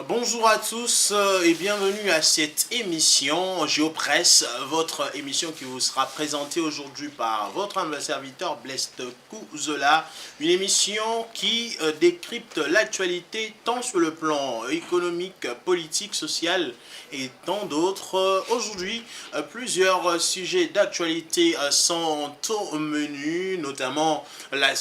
Bonjour à tous et bienvenue à cette émission Géopresse, votre émission qui vous sera présentée aujourd'hui par votre humble serviteur Blaise Kouzola. Une émission qui décrypte l'actualité tant sur le plan économique, politique, social et tant d'autres. Aujourd'hui, plusieurs sujets d'actualité sont au menu, notamment la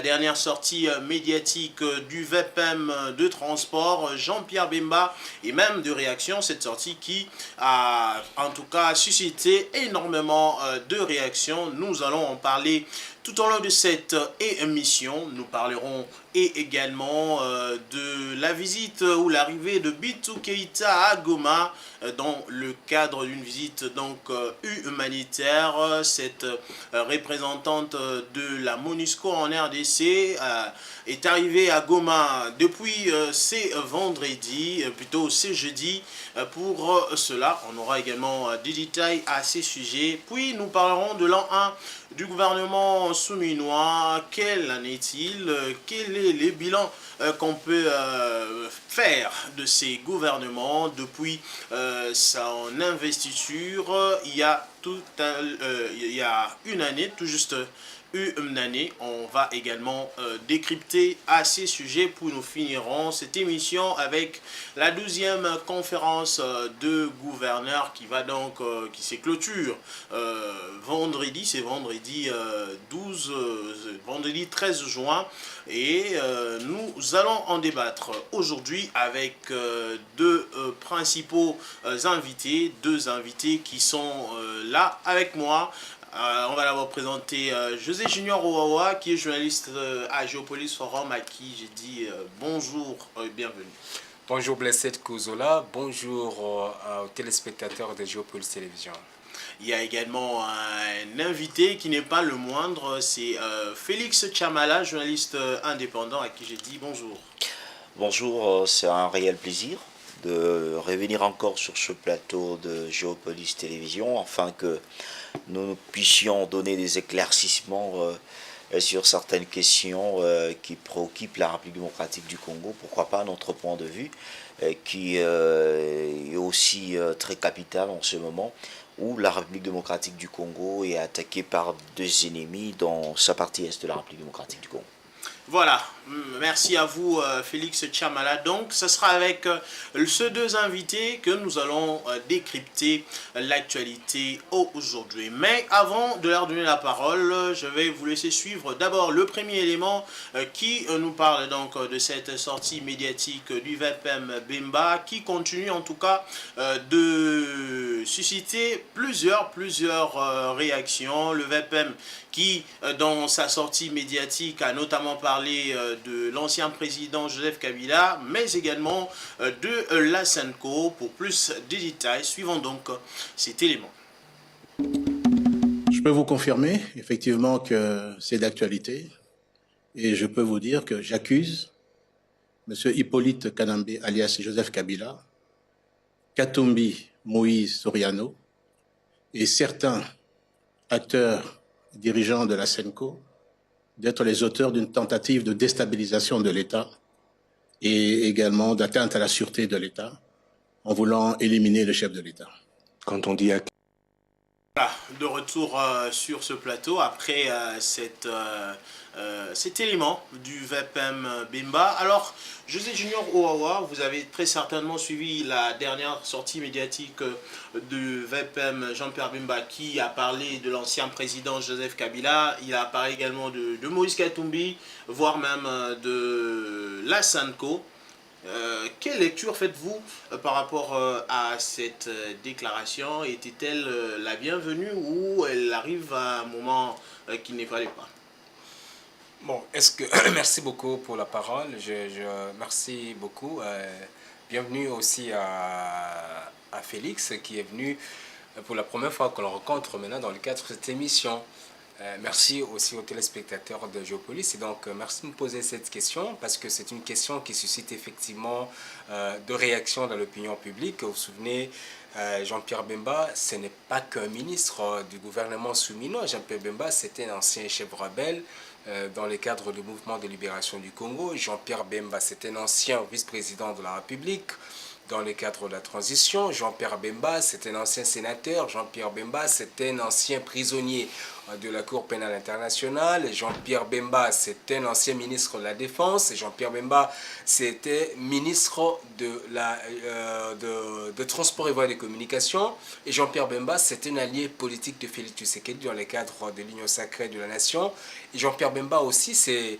dernière sortie médiatique du VEPM de transport, Jean-Pierre Bemba, et même de réaction, cette sortie qui a en tout cas suscité énormément de réactions. Nous allons en parler tout au long de cette émission. Nous parlerons également de la visite ou l'arrivée de Bintou Keïta à Goma dans le cadre d'une visite donc humanitaire. Cette représentante de la MONUSCO en RDC est arrivée à Goma depuis c'est vendredi, plutôt c'est jeudi. Pour cela, on aura également des détails à ces sujets. Puis nous parlerons de l'an 1 du gouvernement souminois. Quel en est-il? Quel est le bilan qu'on peut faire de ces gouvernements depuis son investiture il y a une année, tout juste une année. On va également décrypter à ces sujets. Puis nous finirons cette émission avec la 12e conférence de gouverneurs qui va donc qui se clôture vendredi, c'est vendredi 13 juin, et nous allons en débattre aujourd'hui avec deux principaux invités, deux invités qui sont là avec moi. On va d'abord présenter José Junior Ouawa, qui est journaliste à Géopolis Forum, à qui j'ai dit bonjour et bienvenue. Bonjour Blaise Kouzola, bonjour aux téléspectateurs de Géopolis Télévision. Il y a également un invité qui n'est pas le moindre, c'est Félix Chamala, journaliste indépendant, à qui j'ai dit bonjour. Bonjour, c'est un réel plaisir de revenir encore sur ce plateau de Géopolis Télévision afin que nous puissions donner des éclaircissements sur certaines questions qui préoccupent la République démocratique du Congo, pourquoi pas notre point de vue, qui est aussi très capital en ce moment, où la République démocratique du Congo est attaquée par deux ennemis dans sa partie est de la République démocratique du Congo. Voilà, merci à vous Félix Chamala. Donc ce sera avec ces deux invités que nous allons décrypter l'actualité aujourd'hui. Mais avant de leur donner la parole, je vais vous laisser suivre d'abord le premier élément qui nous parle donc de cette sortie médiatique du VEPM Bemba, qui continue en tout cas de susciter plusieurs réactions. Le VEPM qui, dans sa sortie médiatique, a notamment parlé de l'ancien président Joseph Kabila, mais également de la SENCO. Pour plus de détails, suivons donc cet élément. Je peux vous confirmer, effectivement, que c'est d'actualité. Et je peux vous dire que j'accuse M. Hippolyte Kanambe, alias Joseph Kabila, Katumbi Moïse Soriano et certains acteurs dirigeants de la SENCO d'être les auteurs d'une tentative de déstabilisation de l'État et également d'atteinte à la sûreté de l'État en voulant éliminer le chef de l'État. Quand on dit Voilà, de retour sur ce plateau après cet élément du VEPM Bemba. Alors, José Junior Ouawa, vous avez très certainement suivi la dernière sortie médiatique du VEPM Jean-Pierre Bemba, qui a parlé de l'ancien président Joseph Kabila. Il a parlé également de Moïse Katumbi, voire même de la SENCO. Quelle lecture faites-vous par rapport à cette déclaration? Était-elle la bienvenue ou elle arrive à un moment qu'il ne fallait pas? Bon, merci beaucoup pour la parole. Merci beaucoup. Bienvenue aussi à Félix, qui est venu pour la première fois qu'on le rencontre maintenant dans le cadre de cette émission. Merci aussi aux téléspectateurs de Géopolis. Et donc, merci de me poser cette question, parce que c'est une question qui suscite effectivement de réactions dans l'opinion publique. Vous vous souvenez, Jean-Pierre Bemba, ce n'est pas qu'un ministre du gouvernement souminois. Jean-Pierre Bemba, c'était un ancien chef rebelle dans le cadre du mouvement de libération du Congo. Jean-Pierre Bemba, c'est un ancien vice-président de la République dans le cadre de la transition. Jean-Pierre Bemba, c'est un ancien sénateur. Jean-Pierre Bemba, c'est un ancien prisonnier de la Cour pénale internationale. Jean-Pierre Bemba, c'est un ancien ministre de la Défense. Jean-Pierre Bemba, c'était ministre de Transport et Voies de Communication. Et Jean-Pierre Bemba, c'est un allié politique de Félix Tshisekedi dans le cadre de l'Union sacrée de la Nation. Et Jean-Pierre Bemba aussi, c'est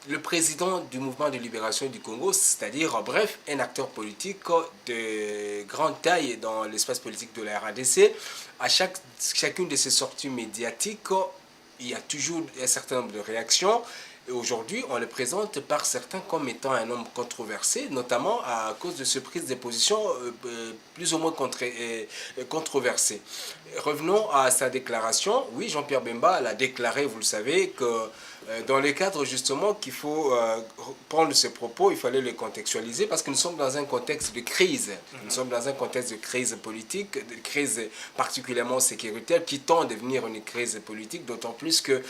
le président du mouvement de libération du Congo, c'est-à-dire, bref, un acteur politique de grande taille dans l'espace politique de la RDC. À chacune de ces sorties médiatiques, il y a toujours un certain nombre de réactions. Et aujourd'hui, on le présente par certains comme étant un homme controversé, notamment à cause de ce prise de position plus ou moins controversée. Revenons à sa déclaration. Oui, Jean-Pierre Bemba l'a déclaré, vous le savez, que dans le cadre justement qu'il faut prendre ces propos, il fallait les contextualiser parce que nous sommes dans un contexte de crise. Nous sommes dans un contexte de crise politique, de crise particulièrement sécuritaire qui tend à devenir une crise politique, d'autant plus que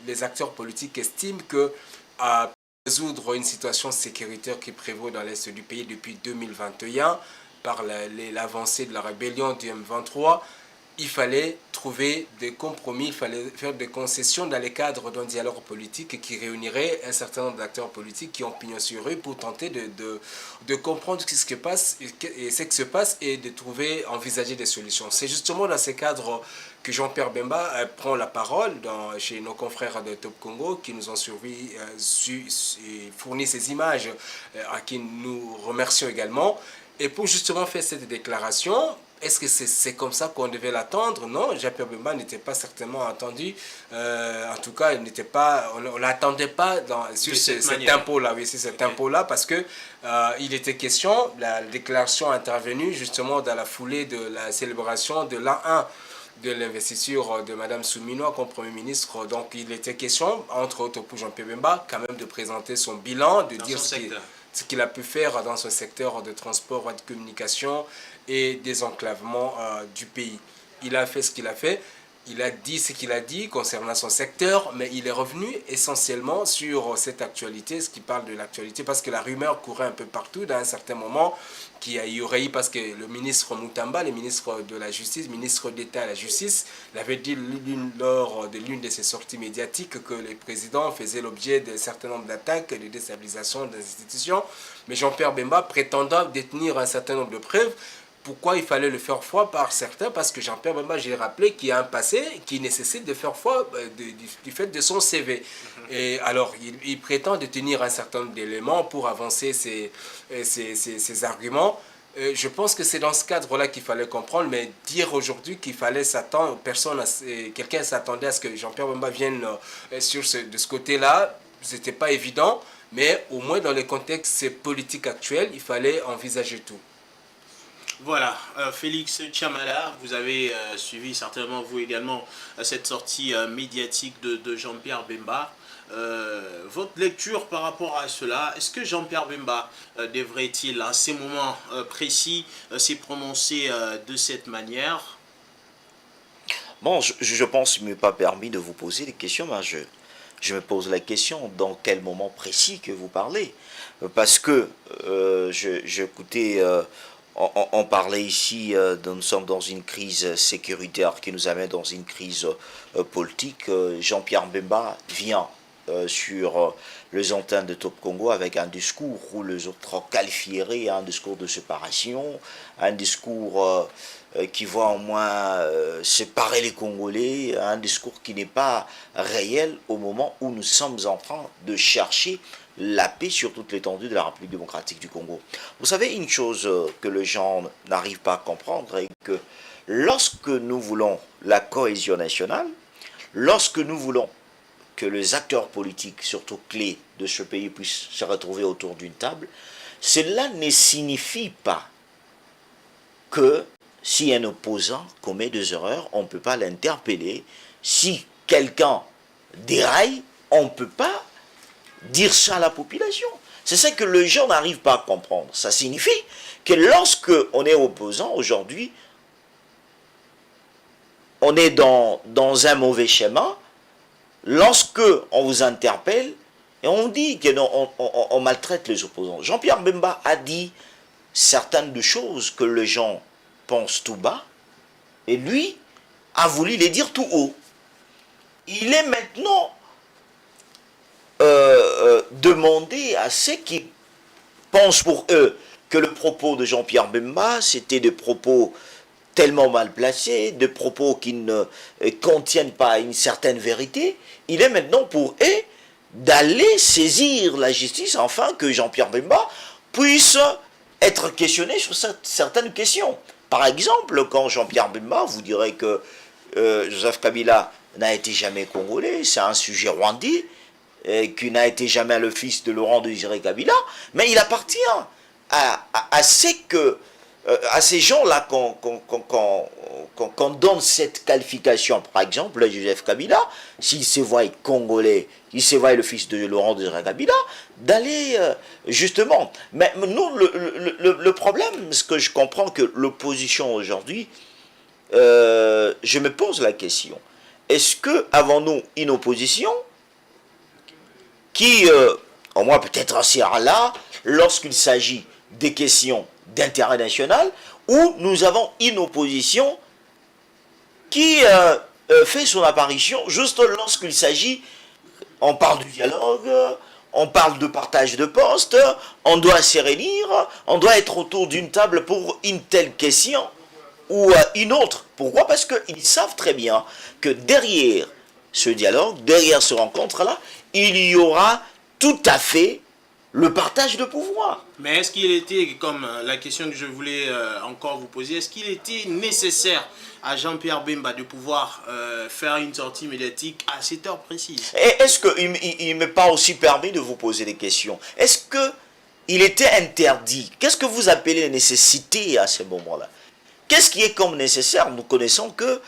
les acteurs politiques estiment que à résoudre une situation sécuritaire qui prévaut dans l'est du pays depuis 2021 par l'avancée de la rébellion du M23, il fallait trouver des compromis, il fallait faire des concessions dans le cadre d'un dialogue politique qui réunirait un certain nombre d'acteurs politiques qui ont pignon sur rue pour tenter de comprendre ce qui se passe et de trouver, envisager des solutions. C'est justement dans ces cadres que Jean-Pierre Bemba prend la parole chez nos confrères de Top Congo qui nous ont fourni ces images à qui nous remercions également. Et pour justement faire cette déclaration, est-ce que c'est comme ça qu'on devait l'attendre? Non, Jean-Pierre Bemba n'était pas certainement attendu. En tout cas, on l'attendait pas sur cet impôt-là. Oui, c'est cet impôt-là parce que il était question, la déclaration intervenue justement dans la foulée de la célébration de l'an 1 de l'investiture de Mme Souminoa comme Premier ministre. Donc, il était question, entre autres pour Jean-Pierre Bemba, quand même de présenter son bilan, de dire ce qu'il a pu faire dans son secteur de transport, de communication et désenclavement du pays. Il a fait ce qu'il a fait, il a dit ce qu'il a dit concernant son secteur, mais il est revenu essentiellement sur cette actualité, ce qui parle de l'actualité, parce que la rumeur courait un peu partout dans un certain moment, qu'il y aurait eu, parce que le ministre Moutamba, le ministre de la Justice, ministre d'État à la Justice, l'avait dit lors de l'une de ses sorties médiatiques que le président faisait l'objet d'un certain nombre d'attaques et de déstabilisation des institutions, mais Jean-Pierre Bemba prétendant détenir un certain nombre de preuves. Pourquoi il fallait le faire foi par certains? Parce que Jean-Pierre Bemba, j'ai rappelé qu'il y a un passé qui nécessite de faire foi du fait de son CV. Et alors, il prétend détenir un certain nombre d'éléments pour avancer ses arguments. Je pense que c'est dans ce cadre-là qu'il fallait comprendre, mais dire aujourd'hui qu'il fallait s'attendre, quelqu'un s'attendait à ce que Jean-Pierre Bemba vienne de ce côté-là, c'était pas évident, mais au moins dans le contexte politique actuel, il fallait envisager tout. Voilà, Félix Tchamala, vous avez suivi certainement vous également cette sortie médiatique de Jean-Pierre Bemba. Votre lecture par rapport à cela, est-ce que Jean-Pierre Bemba devrait-il à ces moments précis s'y prononcer de cette manière? Bon, je pense qu'il ne m'est pas permis de vous poser des questions, mais je me pose la question dans quel moment précis que vous parlez. Parce que j'écoutais... On parlait ici, nous sommes dans une crise sécuritaire qui nous amène dans une crise politique. Jean-Pierre Bemba vient sur les antennes de Top Congo avec un discours où les autres qualifieraient un discours de séparation, un discours qui va au moins séparer les Congolais, un discours qui n'est pas réel au moment où nous sommes en train de chercher la paix sur toute l'étendue de la République démocratique du Congo. Vous savez, une chose que les gens n'arrivent pas à comprendre est que lorsque nous voulons la cohésion nationale, lorsque nous voulons que les acteurs politiques, surtout clés de ce pays, puissent se retrouver autour d'une table, cela ne signifie pas que si un opposant commet des erreurs, on ne peut pas l'interpeller. Si quelqu'un déraille, on ne peut pas dire ça à la population. C'est ça que les gens n'arrivent pas à comprendre. Ça signifie que lorsque on est opposant aujourd'hui, on est dans un mauvais schéma. lorsque on vous interpelle, et on dit qu'on maltraite les opposants. Jean-Pierre Bemba a dit certaines des choses que les gens pensent tout bas, et lui a voulu les dire tout haut. Il est maintenant demandé à ceux qui pensent pour eux que le propos de Jean-Pierre Bemba, c'était des propos tellement mal placés, des propos qui ne contiennent pas une certaine vérité. Il est maintenant pour eux d'aller saisir la justice afin que Jean-Pierre Bemba puisse être questionné sur certaines questions. Par exemple, quand Jean-Pierre Bemba vous dirait que Joseph Kabila n'a été jamais congolais, c'est un sujet rwandais, qui n'a été jamais le fils de Laurent Désiré Kabila, mais il appartient à ces gens-là qu'on donne cette qualification. Par exemple, Joseph Kabila, s'il se voit congolais, il se voit le fils de Laurent Désiré Kabila, d'aller justement. Mais nous, le problème, ce que je comprends que l'opposition aujourd'hui, je me pose la question, est-ce que avons-nous une opposition qui, au moins peut-être sera là, lorsqu'il s'agit des questions d'intérêt national, où nous avons une opposition qui fait son apparition juste lorsqu'il s'agit, on parle du dialogue, on parle de partage de postes, on doit se réunir, on doit être autour d'une table pour une telle question ou une autre. Pourquoi? Parce qu'ils savent très bien que derrière ce dialogue, derrière ce rencontre-là, il y aura tout à fait le partage de pouvoir. Mais est-ce qu'il était, comme la question que je voulais encore vous poser, est-ce qu'il était nécessaire à Jean-Pierre Bemba de pouvoir faire une sortie médiatique à cette heure précise? Et est-ce qu'il ne m'est pas aussi permis de vous poser des questions? Est-ce qu'il était interdit? Qu'est-ce que vous appelez la nécessité à ce moment-là? Qu'est-ce qui est comme nécessaire? Nous connaissons que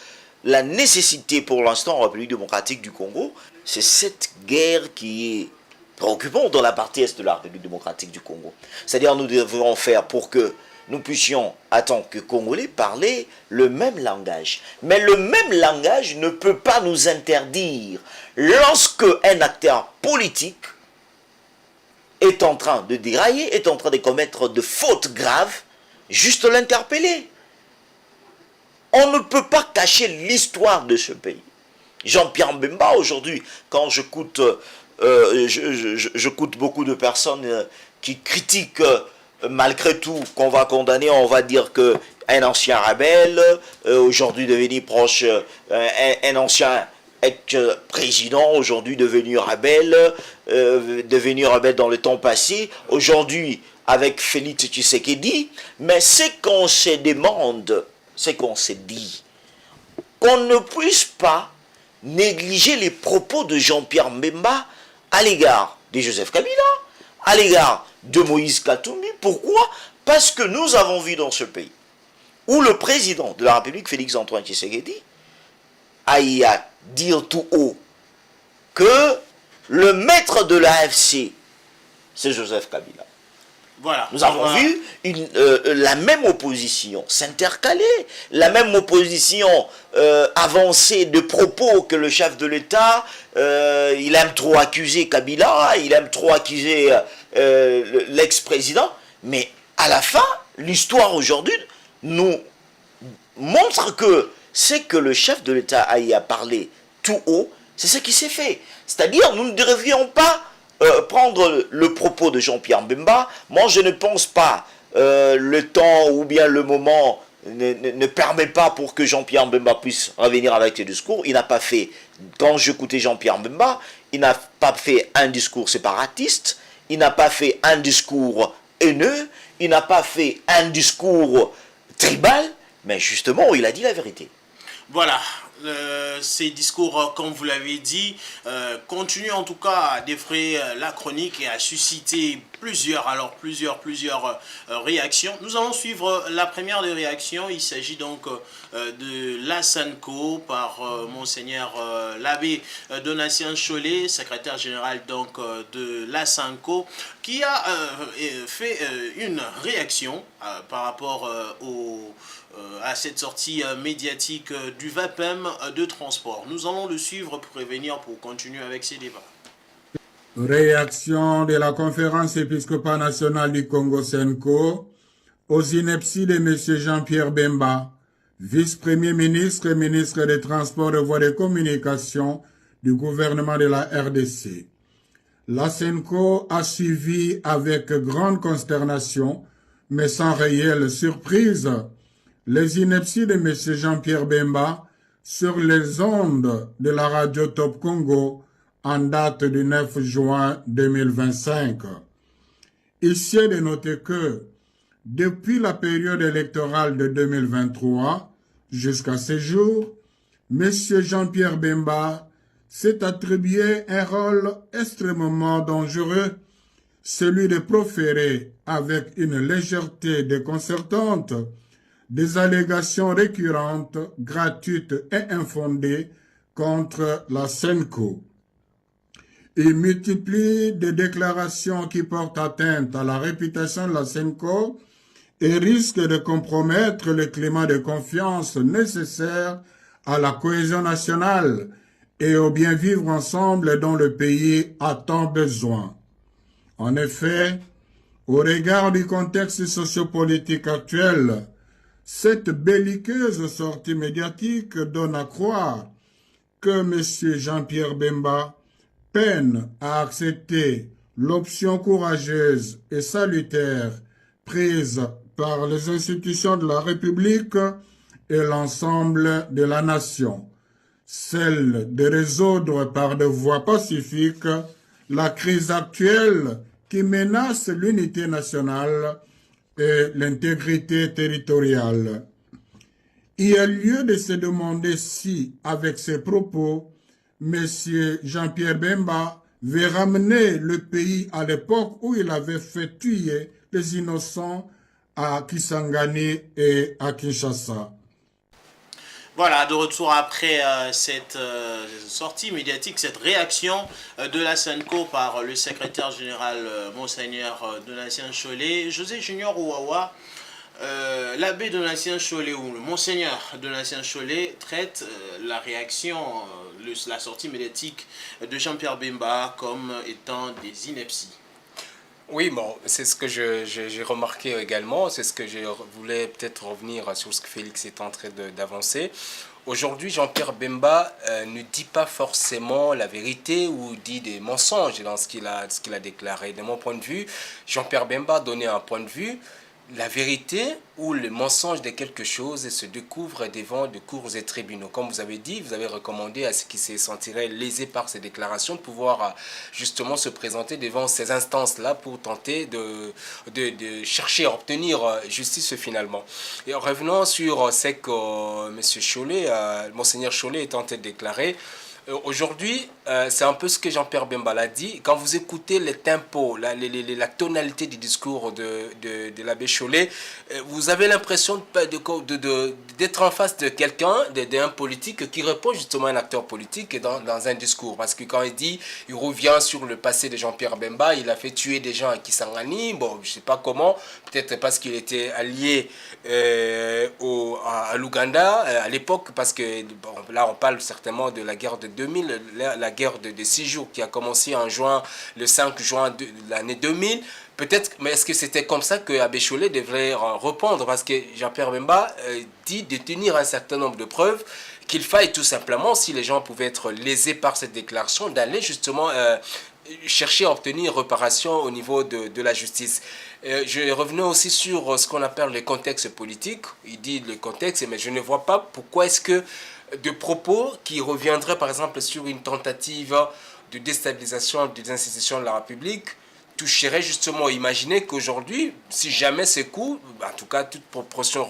la nécessité pour l'instant en République démocratique du Congo, c'est cette guerre qui est préoccupante dans la partie est de la République démocratique du Congo. C'est-à-dire nous devons faire pour que nous puissions, en tant que Congolais, parler le même langage. Mais le même langage ne peut pas nous interdire, lorsque un acteur politique est en train de dérailler, est en train de commettre de fautes graves, juste l'interpeller. On ne peut pas cacher l'histoire de ce pays. Jean-Pierre Bemba, aujourd'hui, quand j'écoute beaucoup de personnes qui critiquent malgré tout, qu'on va condamner, on va dire qu'un ancien rebelle, aujourd'hui devenu proche, un ancien ex-président, aujourd'hui devenu rebelle dans le temps passé, aujourd'hui avec Félix Tshisekedi, mais ce qu'on se demande, ce qu'on se dit, qu'on ne puisse pas négliger les propos de Jean-Pierre Bemba à l'égard de Joseph Kabila, à l'égard de Moïse Katumbi. Pourquoi? Parce que nous avons vu dans ce pays, où le président de la République, Félix-Antoine Tshisekedi, a eu à dire tout haut que le maître de l'AFC, c'est Joseph Kabila. Voilà. Nous avons vu la même opposition s'intercaler, la même opposition avancer de propos que le chef de l'État, il aime trop accuser Kabila, il aime trop accuser l'ex-président, mais à la fin, l'histoire aujourd'hui nous montre que c'est que le chef de l'État a y à parler tout haut, c'est ce qui s'est fait. C'est-à-dire, nous ne devrions pas prendre le propos de Jean-Pierre Bemba. Moi, je ne pense pas le temps ou bien le moment ne permet pas pour que Jean-Pierre Bemba puisse revenir avec ses discours. Il n'a pas fait, quand j'écoutais Jean-Pierre Bemba, il n'a pas fait un discours séparatiste, il n'a pas fait un discours haineux, il n'a pas fait un discours tribal, mais justement, il a dit la vérité. Voilà. Ces discours, comme vous l'avez dit, continuent en tout cas à défrayer la chronique et à susciter plusieurs réactions. Nous allons suivre la première des réactions. Il s'agit donc de l'Asanco par Monseigneur l'abbé Donatien Cholet, secrétaire général donc de l'Asanco, qui a fait une réaction par rapport à cette sortie médiatique du VAPEM de transport. Nous allons le suivre pour revenir pour continuer avec ces débats. Réaction de la conférence épiscopale nationale du Congo Senko aux inepties de M. Jean-Pierre Bemba, vice-premier ministre et ministre des Transports et Voies de Communication du gouvernement de la RDC. La Senko a suivi avec grande consternation, mais sans réelle surprise, les inepties de M. Jean-Pierre Bemba sur les ondes de la radio Top Congo en date du 9 juin 2025. Ici est de noter que, depuis la période électorale de 2023 jusqu'à ce jour, M. Jean-Pierre Bemba s'est attribué un rôle extrêmement dangereux, celui de proférer avec une légèreté déconcertante des allégations récurrentes, gratuites et infondées contre la Senko. Il multiplie des déclarations qui portent atteinte à la réputation de la Senko et risquent de compromettre le climat de confiance nécessaire à la cohésion nationale et au bien vivre ensemble dont le pays a tant besoin. En effet, au regard du contexte sociopolitique actuel, cette belliqueuse sortie médiatique donne à croire que M. Jean-Pierre Bemba peine à accepter l'option courageuse et salutaire prise par les institutions de la République et l'ensemble de la nation, celle de résoudre par des voies pacifiques la crise actuelle qui menace l'unité nationale et l'intégrité territoriale. Il y a lieu de se demander si, avec ces propos, M. Jean-Pierre Bemba veut ramener le pays à l'époque où il avait fait tuer les innocents à Kisangani et à Kinshasa. Voilà, de retour après cette sortie médiatique, cette réaction de la Senko par le secrétaire général Monseigneur Donatien Cholet. José Junior Ouawa, l'abbé Donatien Cholet ou le Monseigneur Donatien Cholet traite la réaction, la sortie médiatique de Jean-Pierre Bemba comme étant des inepties. Oui, bon, c'est ce que j'ai remarqué également, c'est ce que je voulais peut-être revenir sur ce que Félix est en train d'avancer. Aujourd'hui, Jean-Pierre Bemba ne dit pas forcément la vérité ou dit des mensonges dans ce qu'il a déclaré. De mon point de vue, Jean-Pierre Bemba a donné un point de vue. La vérité ou le mensonge de quelque chose se découvre devant de cours et tribunaux. Comme vous avez dit, vous avez recommandé à ceux qui se sentiraient lésés par ces déclarations de pouvoir justement se présenter devant ces instances-là pour tenter de chercher à obtenir justice finalement. Et revenons sur ce que M. Cholet, Monseigneur Cholet est en train de déclarer. Aujourd'hui, c'est un peu ce que Jean-Pierre Bemba l'a dit. Quand vous écoutez les tempos, la tonalité du discours de l'abbé Cholet, vous avez l'impression d'être en face de quelqu'un, d'un politique qui répond justement à un acteur politique dans un discours. Parce que quand il dit, il revient sur le passé de Jean-Pierre Bemba, il a fait tuer des gens à Kisangani, bon, je ne sais pas comment, peut-être parce qu'il était allié à l'Ouganda à l'époque, parce que bon, là on parle certainement de la guerre de 2000, la guerre de 6 jours qui a commencé en juin, le 5 juin de l'année 2000. Peut-être, mais est-ce que c'était comme ça que Abbé Cholet devrait répondre? Parce que Jean-Pierre Bemba dit de tenir un certain nombre de preuves, qu'il faille tout simplement, si les gens pouvaient être lésés par cette déclaration, d'aller justement chercher à obtenir réparation au niveau de la justice. Je revenais aussi sur ce qu'on appelle le contexte politique. Il dit le contexte, mais je ne vois pas pourquoi est-ce que de propos qui reviendraient par exemple sur une tentative de déstabilisation des institutions de la République toucherait justement, imaginer qu'aujourd'hui, si jamais ce coup, en tout cas toute proportion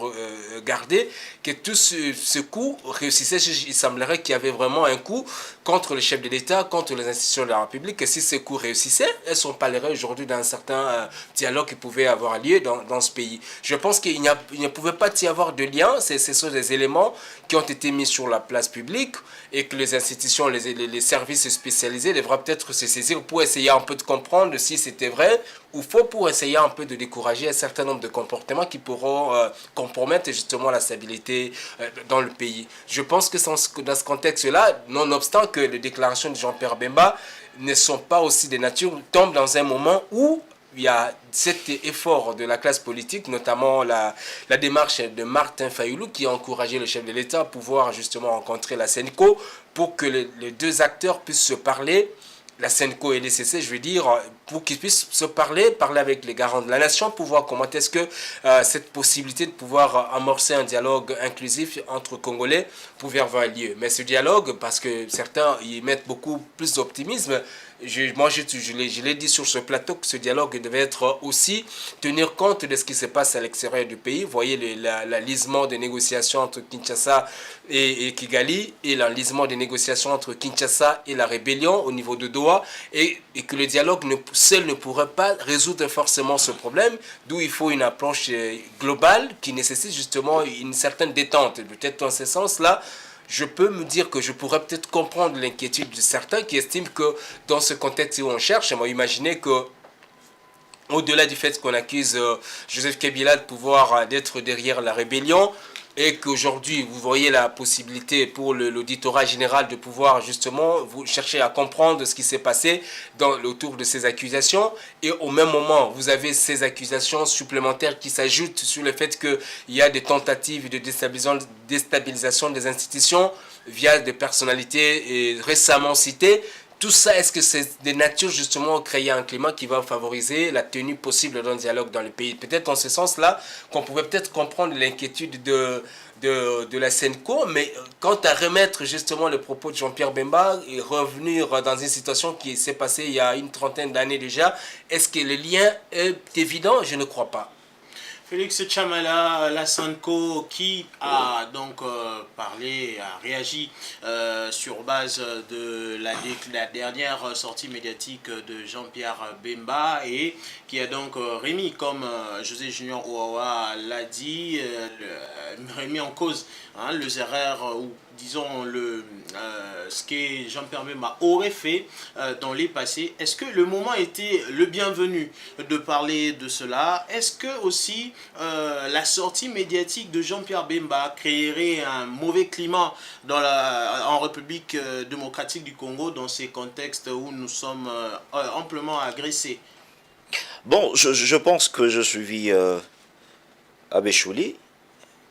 gardée, que tout ce coup réussissait, il semblerait qu'il y avait vraiment un coup contre le chef de l'État, contre les institutions de la République, et si ce coup réussissait, elles parlerait aujourd'hui d'un certain dialogue qui pouvait avoir lieu dans ce pays. Je pense qu'il ne pouvait pas y avoir de lien, ce sont des éléments qui ont été mis sur la place publique et que les institutions, les services spécialisés devraient peut-être se saisir pour essayer un peu de comprendre si c'était vrai ou faux, pour essayer un peu de décourager un certain nombre de comportements qui pourront compromettre justement la stabilité dans le pays. Je pense que dans ce contexte-là, nonobstant que les déclarations de Jean-Pierre Bemba ne sont pas aussi de nature, tombent dans un moment où il y a cet effort de la classe politique, notamment la démarche de Martin Fayoulou qui a encouragé le chef de l'État à pouvoir justement rencontrer la SENCO pour que les deux acteurs puissent se parler, la SENCO et l'ECC, je veux dire, pour qu'ils puissent se parler avec les garants de la nation, pour voir comment est-ce que cette possibilité de pouvoir amorcer un dialogue inclusif entre Congolais pouvait avoir lieu. Mais ce dialogue, parce que certains y mettent beaucoup plus d'optimisme, je l'ai dit sur ce plateau que ce dialogue devait être aussi tenir compte de ce qui se passe à l'extérieur du pays. Vous voyez l'enlisement des négociations entre Kinshasa et Kigali et l'enlisement des négociations entre Kinshasa et la rébellion au niveau de Doha, et que le dialogue seul ne pourrait pas résoudre forcément ce problème, d'où il faut une approche globale qui nécessite justement une certaine détente. Peut-être dans ce sens-là, je peux me dire que je pourrais peut-être comprendre l'inquiétude de certains qui estiment que dans ce contexte où on cherche, on va imaginer que au-delà du fait qu'on accuse Joseph Kabila de pouvoir d'être derrière la rébellion, et qu'aujourd'hui vous voyez la possibilité pour l'auditorat général de pouvoir justement vous chercher à comprendre ce qui s'est passé autour de ces accusations, et au même moment vous avez ces accusations supplémentaires qui s'ajoutent sur le fait qu'il y a des tentatives de déstabilisation des institutions via des personnalités récemment citées. Tout ça, est-ce que c'est de nature justement créer un climat qui va favoriser la tenue possible d'un dialogue dans le pays? Peut-être en ce sens-là qu'on pouvait peut-être comprendre l'inquiétude de la SENCO, mais quant à remettre justement le propos de Jean-Pierre Bemba et revenir dans une situation qui s'est passée il y a une trentaine d'années déjà, est-ce que le lien est évident? Je ne crois pas. Félix Chamala, la SENCO, qui a donc parlé, a réagi sur base de la dernière sortie médiatique de Jean-Pierre Bemba, et qui a donc remis, comme José Junior Ouawa l'a dit, remis en cause les erreurs ou disons ce que Jean-Pierre Bemba aurait fait dans les passés. Est-ce que le moment était le bienvenu de parler de cela? Est-ce que aussi la sortie médiatique de Jean-Pierre Bemba créerait un mauvais climat en République démocratique du Congo, dans ces contextes où nous sommes amplement agressés? Bon, je pense que je suivis Abbé Chouli,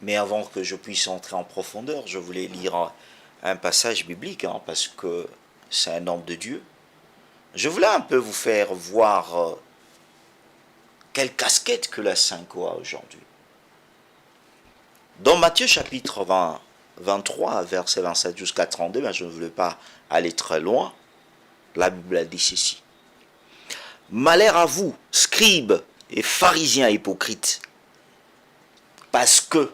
mais avant que je puisse entrer en profondeur, je voulais lire un passage biblique, parce que c'est un homme de Dieu. Je voulais un peu vous faire voir quelle casquette que la SENCO a aujourd'hui. Dans Matthieu chapitre 23, verset 27 jusqu'à 32, je ne voulais pas aller très loin, la Bible a dit ceci. Malheur à vous, scribes et pharisiens hypocrites, parce que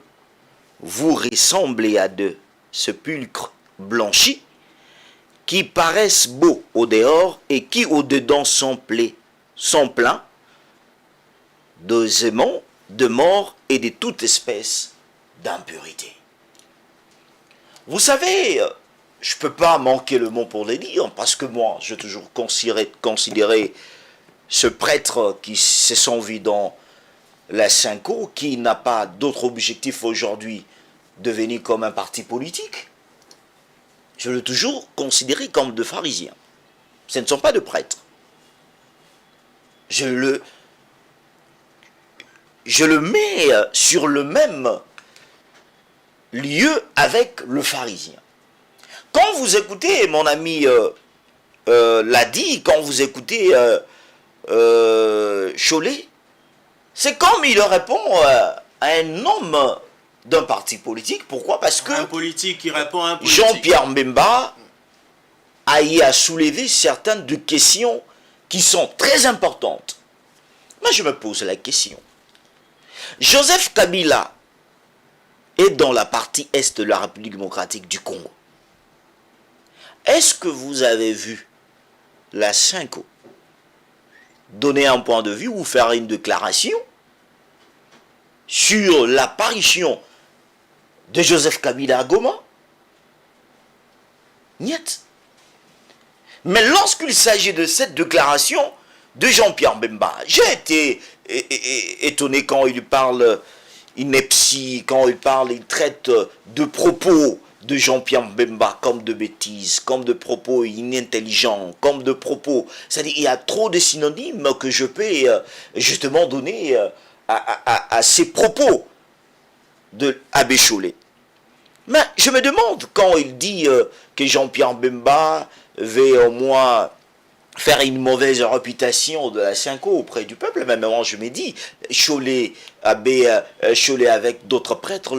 vous ressemblez à de sépulcres blanchis qui paraissent beaux au dehors et qui au dedans sont pleins d'oisements, de mort et de toute espèce d'impurité. Vous savez, je ne peux pas manquer le mot pour le dire, parce que moi, j'ai toujours considéré ce prêtre qui s'est servi dans la SENCO, qui n'a pas d'autre objectif aujourd'hui de venir comme un parti politique. Je l'ai toujours considéré comme de pharisiens. Ce ne sont pas de prêtres. Je le mets sur le même lieu avec le pharisien. Quand vous écoutez, mon ami l'a dit, quand vous écoutez Cholet, c'est comme il répond à un homme d'un parti politique. Pourquoi? Parce que un politique qui répond à un politique. Jean-Pierre Bemba a soulevé certaines de questions qui sont très importantes. Moi, je me pose la question. Joseph Kabila est dans la partie est de la République démocratique du Congo. Est-ce que vous avez vu la Cinco donner un point de vue ou faire une déclaration sur l'apparition de Joseph Kabila à Goma? Niet. Mais lorsqu'il s'agit de cette déclaration de Jean-Pierre Bemba, j'ai été étonné quand il parle ineptie, quand il traite de propos de Jean-Pierre Bemba comme de bêtises, comme de propos inintelligents, comme de propos... C'est-à-dire il y a trop de synonymes que je peux justement donner à ces propos de Abbé Chollet. Mais je me demande, quand il dit que Jean-Pierre Bemba veut au moins faire une mauvaise réputation de la Cinco auprès du peuple, même moi je me dis, Chollet, Abbé Chollet avec d'autres prêtres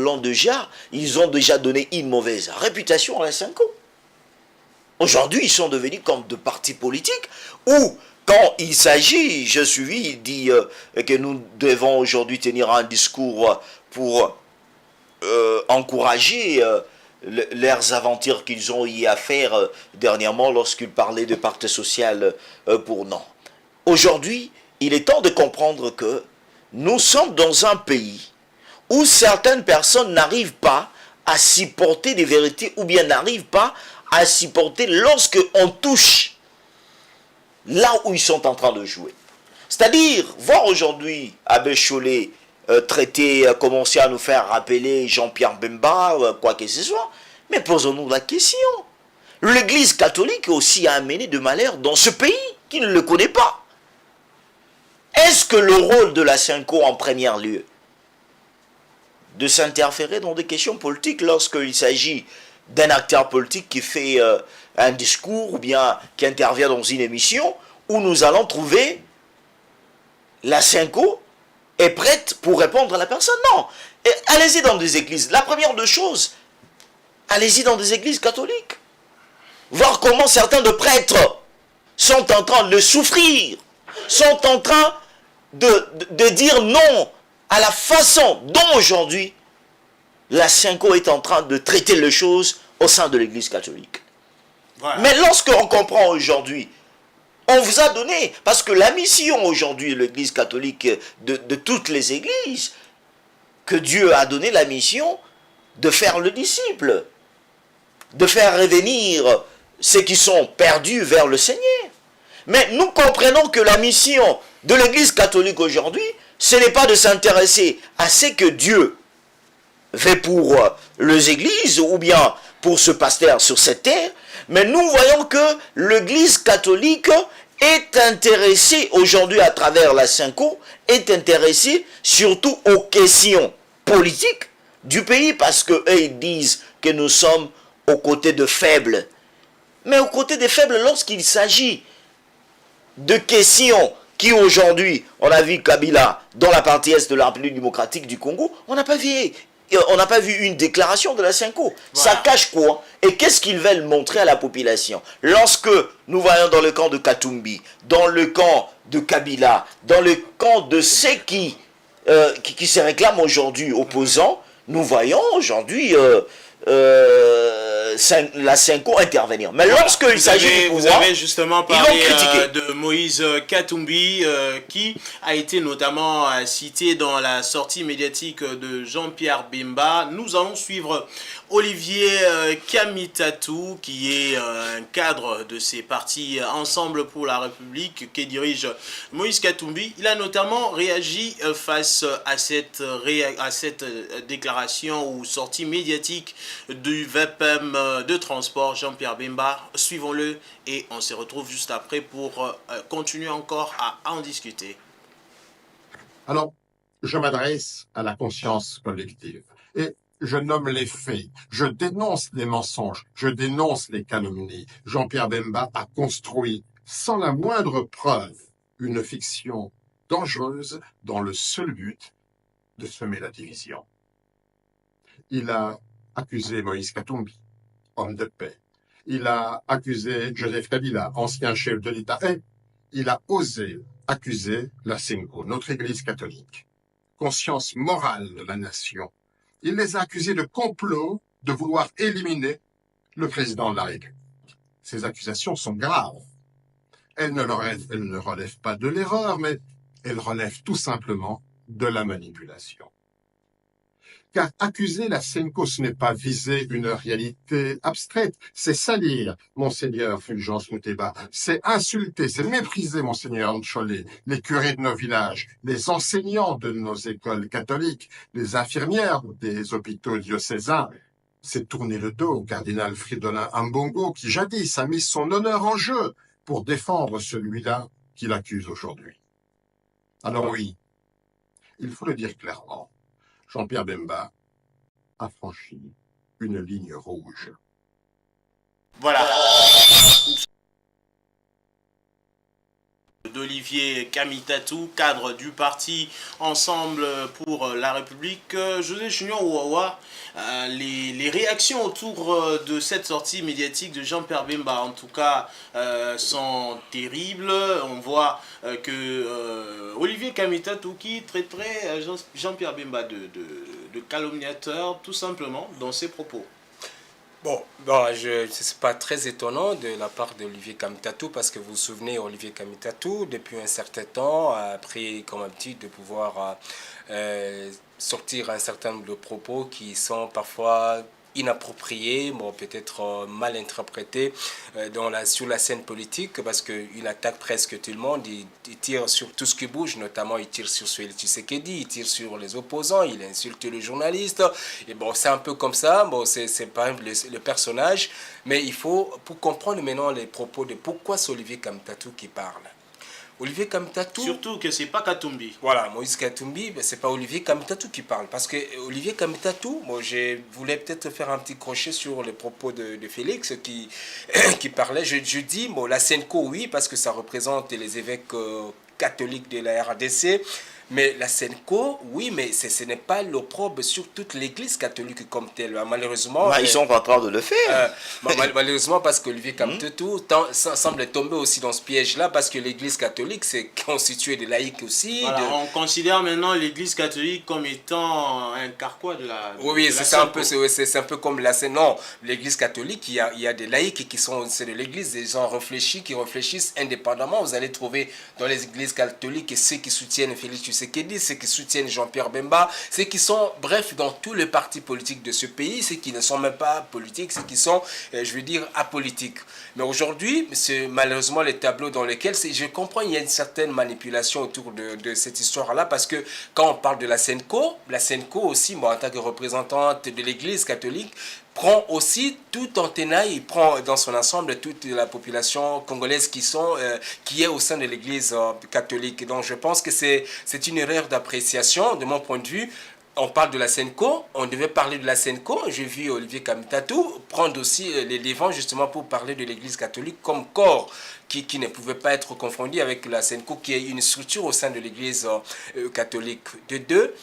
ils ont déjà donné une mauvaise réputation à la Cinco. Aujourd'hui, ils sont devenus comme de partis politiques où, quand il s'agit, je suis, il dit que nous devons aujourd'hui tenir un discours pour encourager leurs aventures qu'ils ont eu à faire dernièrement lorsqu'ils parlaient de pacte social pour non. Aujourd'hui, il est temps de comprendre que nous sommes dans un pays où certaines personnes n'arrivent pas à s'y porter des vérités ou bien n'arrivent pas à s'y porter lorsqu'on touche là où ils sont en train de jouer. C'est-à-dire, voir aujourd'hui Abbé Chollet commencer à nous faire rappeler Jean-Pierre Bemba, quoi que ce soit. Mais posons-nous la question. L'Église catholique aussi a amené de malheur dans ce pays qui ne le connaît pas. Est-ce que le rôle de la Cinco en premier lieu de s'interférer dans des questions politiques lorsqu'il s'agit d'un acteur politique qui fait un discours ou bien qui intervient dans une émission où nous allons trouver la Cinco est prête pour répondre à la personne? Non. Allez-y dans des églises. La première des choses, allez-y dans des églises catholiques. Voir comment certains de prêtres sont en train de souffrir, sont en train de dire non à la façon dont aujourd'hui la Cinco est en train de traiter les choses au sein de l'église catholique. Voilà. Mais lorsqu'on comprend aujourd'hui, on vous a donné, parce que la mission aujourd'hui de l'église catholique, de toutes les églises, que Dieu a donné la mission de faire le disciple, de faire revenir ceux qui sont perdus vers le Seigneur. Mais nous comprenons que la mission de l'église catholique aujourd'hui, ce n'est pas de s'intéresser à ce que Dieu fait pour les églises ou bien pour ce pasteur sur cette terre, mais nous voyons que l'église catholique est intéressée aujourd'hui à travers la Cinco, est intéressée surtout aux questions politiques du pays, parce qu'eux ils disent que nous sommes aux côtés de faibles. Mais aux côtés des faibles, lorsqu'il s'agit de questions qui aujourd'hui, on a vu Kabila dans la partie est de la République démocratique du Congo, on n'a pas vu une déclaration de la Cinco. Voilà. Ça cache quoi? Et qu'est-ce qu'ils veulent montrer à la population? Lorsque nous voyons dans le camp de Katumbi, dans le camp de Kabila, dans le camp de ceux qui se réclament aujourd'hui opposants, nous voyons aujourd'hui la Cinco intervenir. Mais voilà, lorsqu'il s'agit du pouvoir, vous avez justement parlé de Moïse Katumbi qui a été notamment cité dans la sortie médiatique de Jean-Pierre Bemba. Nous allons suivre Olivier Kamitatou, qui est un cadre de ces partis Ensemble pour la République que dirige Moïse Katumbi. Il a notamment réagi face à cette déclaration ou sortie médiatique du VPM de transport Jean-Pierre Bemba. Suivons-le et on se retrouve juste après pour continuer encore à en discuter. Alors, je m'adresse à la conscience collective et je nomme les faits, je dénonce les mensonges, je dénonce les calomnies. Jean-Pierre Bemba a construit, sans la moindre preuve, une fiction dangereuse dans le seul but de semer la division. Il a accusé Moïse Katumbi, homme de paix. Il a accusé Joseph Kabila, ancien chef de l'État. Et il a osé accuser la SENCO, notre Église catholique, conscience morale de la nation. Il les a accusés de complot, de vouloir éliminer le président de la République. Ces accusations sont graves. Elles ne relèvent pas de l'erreur, mais elles relèvent tout simplement de la manipulation. Car accuser la SENCO, ce n'est pas viser une réalité abstraite, c'est salir Monseigneur Fulgence Moutéba, c'est insulter, c'est mépriser Monseigneur Ncholet, les curés de nos villages, les enseignants de nos écoles catholiques, les infirmières des hôpitaux diocésains. C'est tourner le dos au cardinal Fridolin Ambongo qui jadis a mis son honneur en jeu pour défendre celui-là qu'il accuse aujourd'hui. Alors oui, il faut le dire clairement, Jean-Pierre Bemba a franchi une ligne rouge. Voilà. D'Olivier Kamitatou, cadre du parti Ensemble pour la République. José Junior Ouawa, les réactions autour de cette sortie médiatique de Jean-Pierre Bemba, en tout cas, sont terribles. On voit que Olivier Kamitatou qui traiterait Jean-Pierre Bemba de calomniateur, tout simplement, dans ses propos. Bon, c'est pas très étonnant de la part d'Olivier Kamitatou parce que vous vous souvenez, Olivier Kamitatou, depuis un certain temps, a pris comme habitude de pouvoir sortir un certain nombre de propos qui sont parfois inapproprié, bon, peut-être mal interprété sur la scène politique parce qu'il attaque presque tout le monde, il tire sur tout ce qui bouge, notamment il tire sur Félix Tshisekedi, il tire sur les opposants, il insulte les journalistes, et bon, c'est un peu comme ça, bon, c'est pas le personnage, mais il faut, pour comprendre maintenant les propos de pourquoi c'est Olivier Kamitatou qui parle. Olivier Kamitatou... Surtout que c'est pas Katumbi. Voilà, Moïse Katumbi, c'est pas Olivier Kamitatou qui parle. Parce que Olivier Kamitatou, bon, je voulais peut-être faire un petit crochet sur les propos de Félix qui parlait. Je dis, bon, la SENCO, oui, parce que ça représente les évêques catholiques de la RDC. Mais la SENCO, oui, mais ce n'est pas l'opprobre sur toute l'Église catholique comme telle. Malheureusement... Ils sont en train de le faire. Malheureusement, parce que Olivier Kamitatou semble tomber aussi dans ce piège-là, parce que l'Église catholique, c'est constitué de laïcs aussi. Voilà, on considère maintenant l'Église catholique comme étant un carquois de la... Oui, c'est un peu comme la... Non, l'Église catholique, il y a des laïcs qui sont de l'Église, des gens réfléchis, qui réfléchissent indépendamment. Vous allez trouver dans les églises catholiques ceux qui soutiennent Félix Tshisekedi, ceux qui soutiennent Jean-Pierre Bemba, ceux qui sont, bref, dans tous les partis politiques de ce pays, ceux qui ne sont même pas politiques, ceux qui sont, je veux dire, apolitiques. Mais aujourd'hui, c'est malheureusement les tableaux dans lesquels, je comprends, il y a une certaine manipulation autour de cette histoire-là, parce que quand on parle de la SENCO aussi, moi, en tant que représentante de l'Église catholique, prend aussi tout en tenaille, il prend dans son ensemble toute la population congolaise qui est au sein de l'Église catholique. Donc je pense que c'est une erreur d'appréciation de mon point de vue. On parle de la SENCO, on devait parler de la SENCO. J'ai vu Olivier Kamitatou prendre aussi les devants justement pour parler de l'Église catholique comme corps qui ne pouvait pas être confondu avec la SENCO qui est une structure au sein de l'Église catholique. De deux,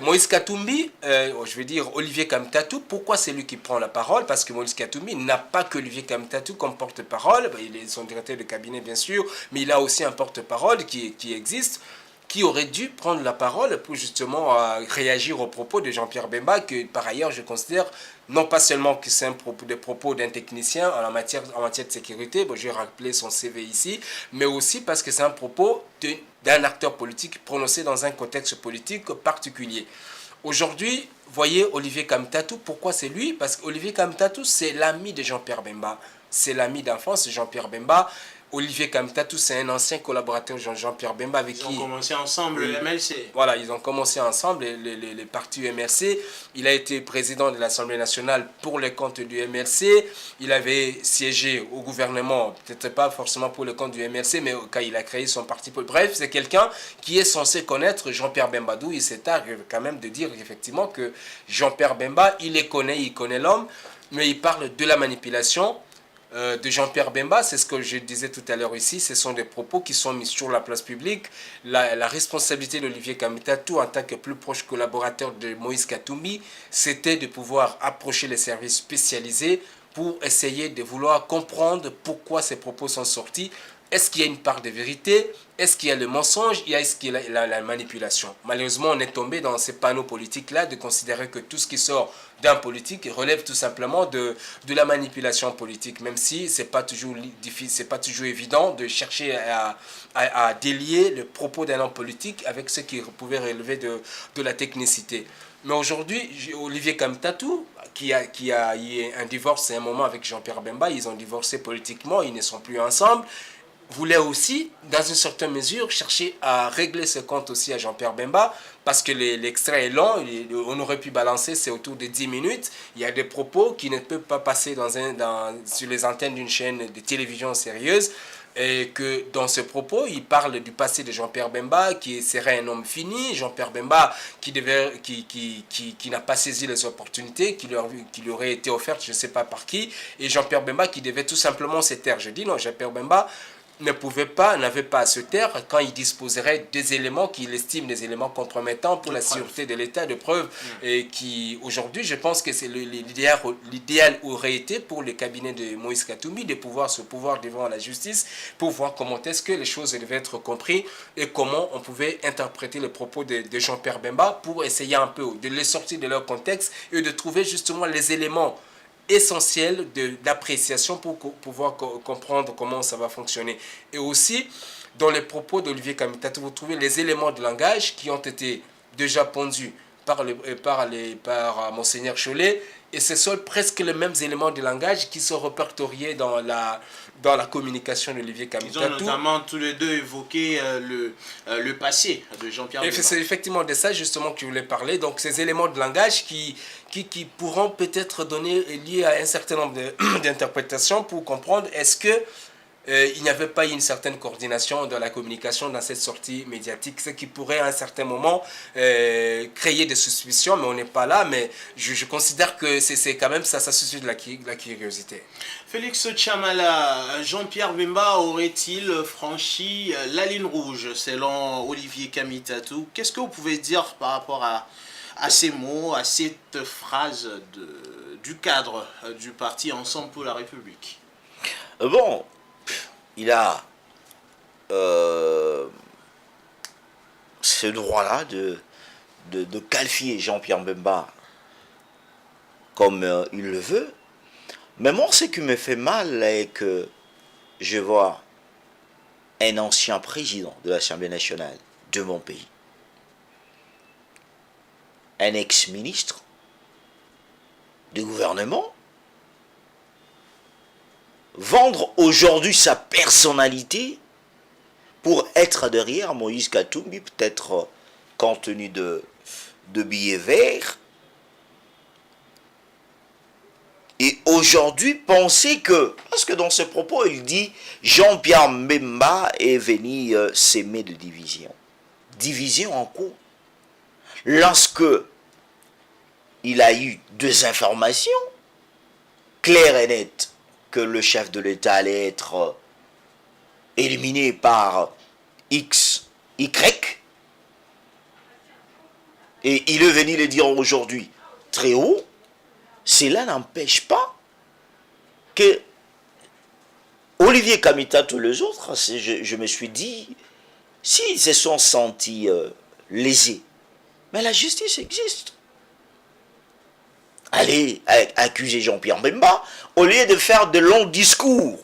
Moïse Katumbi, je veux dire Olivier Kamitatou, pourquoi c'est lui qui prend la parole? Parce que Moïse Katumbi n'a pas que Olivier Kamitatou comme porte-parole, il est son directeur de cabinet bien sûr, mais il a aussi un porte-parole qui existe, qui aurait dû prendre la parole pour justement réagir aux propos de Jean-Pierre Bemba, que par ailleurs je considère non pas seulement que c'est des propos d'un technicien en matière de sécurité, bon, je vais rappeler son CV ici, mais aussi parce que c'est un propos d'un acteur politique prononcé dans un contexte politique particulier. Aujourd'hui, voyez Olivier Kamitatou, pourquoi c'est lui? Parce qu'Olivier Kamitatou, c'est l'ami de Jean-Pierre Bemba, c'est l'ami d'enfance de Jean-Pierre Bemba. Olivier Kamitatou, c'est un ancien collaborateur de Jean-Pierre Bemba avec qui... Ils ont commencé ensemble le MLC. Voilà, ils ont commencé ensemble, les partis MRC. Il a été président de l'Assemblée nationale pour le compte du MRC. Il avait siégé au gouvernement, peut-être pas forcément pour le compte du MRC, mais quand il a créé son parti. Bref, c'est quelqu'un qui est censé connaître Jean-Pierre Bemba. D'où il s'est tard quand même de dire effectivement que Jean-Pierre Bemba, il connaît l'homme, mais il parle de la manipulation de Jean-Pierre Bemba, c'est ce que je disais tout à l'heure ici, ce sont des propos qui sont mis sur la place publique. La responsabilité d'Olivier Kamitatou en tant que plus proche collaborateur de Moïse Katumbi, c'était de pouvoir approcher les services spécialisés pour essayer de vouloir comprendre pourquoi ces propos sont sortis est-ce qu'il y a une part de vérité? Est-ce qu'il y a le mensonge? Est-ce qu'il y a la manipulation? Malheureusement, on est tombé dans ces panneaux politiques-là de considérer que tout ce qui sort d'un politique relève tout simplement de la manipulation politique, même si ce n'est pas toujours difficile, c'est pas toujours évident de chercher à délier le propos d'un homme politique avec ce qui pouvait relever de la technicité. Mais aujourd'hui, Olivier Kamitatou, qui a eu un divorce à un moment avec Jean-Pierre Bemba, ils ont divorcé politiquement, ils ne sont plus ensemble, voulait aussi, dans une certaine mesure, chercher à régler ce compte aussi à Jean-Pierre Bemba, parce que l'extrait est long, on aurait pu balancer, c'est autour de 10 minutes, il y a des propos qui ne peuvent pas passer sur les antennes d'une chaîne de télévision sérieuse, et que dans ce propos, il parle du passé de Jean-Pierre Bemba, qui serait un homme fini, Jean-Pierre Bemba qui n'a pas saisi les opportunités qui lui auraient été offertes, je ne sais pas par qui, et Jean-Pierre Bemba qui devait tout simplement se taire. Je dis non, Jean-Pierre Bemba n'avait pas à se taire quand il disposerait des éléments qu'il estime des éléments compromettants pour la sûreté de l'État, de preuves, et qui aujourd'hui, je pense que c'est l'idéal aurait été pour le cabinet de Moïse Katumbi de pouvoir se pouvoir devant la justice pour voir comment est-ce que les choses devaient être comprises et comment on pouvait interpréter les propos de Jean-Pierre Bemba pour essayer un peu de les sortir de leur contexte et de trouver justement les éléments essentiel d'appréciation pour pouvoir comprendre comment ça va fonctionner. Et aussi, dans les propos d'Olivier Kamitatou, vous trouvez les éléments de langage qui ont été déjà pondus par Monseigneur Cholet, et ce sont presque les mêmes éléments de langage qui sont répertoriés dans la communication d'Olivier Kamitatou. Ils ont notamment tous les deux évoqué le passé de Jean-Pierre Bemba. C'est effectivement de ça justement que je voulais parler. Donc ces éléments de langage qui pourront peut-être donner lieu à un certain nombre d'interprétations pour comprendre est-ce que il n'y avait pas une certaine coordination dans la communication dans cette sortie médiatique, ce qui pourrait à un certain moment créer des suspicions, mais on n'est pas là. Mais je considère que c'est quand même ça suscite de la curiosité. Félix Chamala, Jean-Pierre Bemba aurait-il franchi la ligne rouge selon Olivier Kamitatou? Qu'est-ce que vous pouvez dire par rapport à ces mots, à cette phrase du cadre du parti Ensemble pour la République? Bon, il a ce droit-là de qualifier Jean-Pierre Bemba comme il le veut. Mais moi, ce qui me fait mal est que je vois un ancien président de l'Assemblée nationale de mon pays, un ex-ministre du gouvernement, vendre aujourd'hui sa personnalité pour être derrière Moïse Katumbi, peut-être compte tenu de billets verts. Et aujourd'hui, penser que, parce que dans ce propos, il dit Jean-Pierre Bemba est venu s'aimer de division. Division en quoi? Lorsque il a eu deux informations claires et nettes que le chef de l'État allait être éliminé par X, Y, et il est venu le dire aujourd'hui très haut, cela n'empêche pas que Olivier Kamitatou et les autres, je me suis dit, s'ils se sont sentis lésés, mais la justice existe. Allez accuser Jean-Pierre Bemba au lieu de faire de longs discours.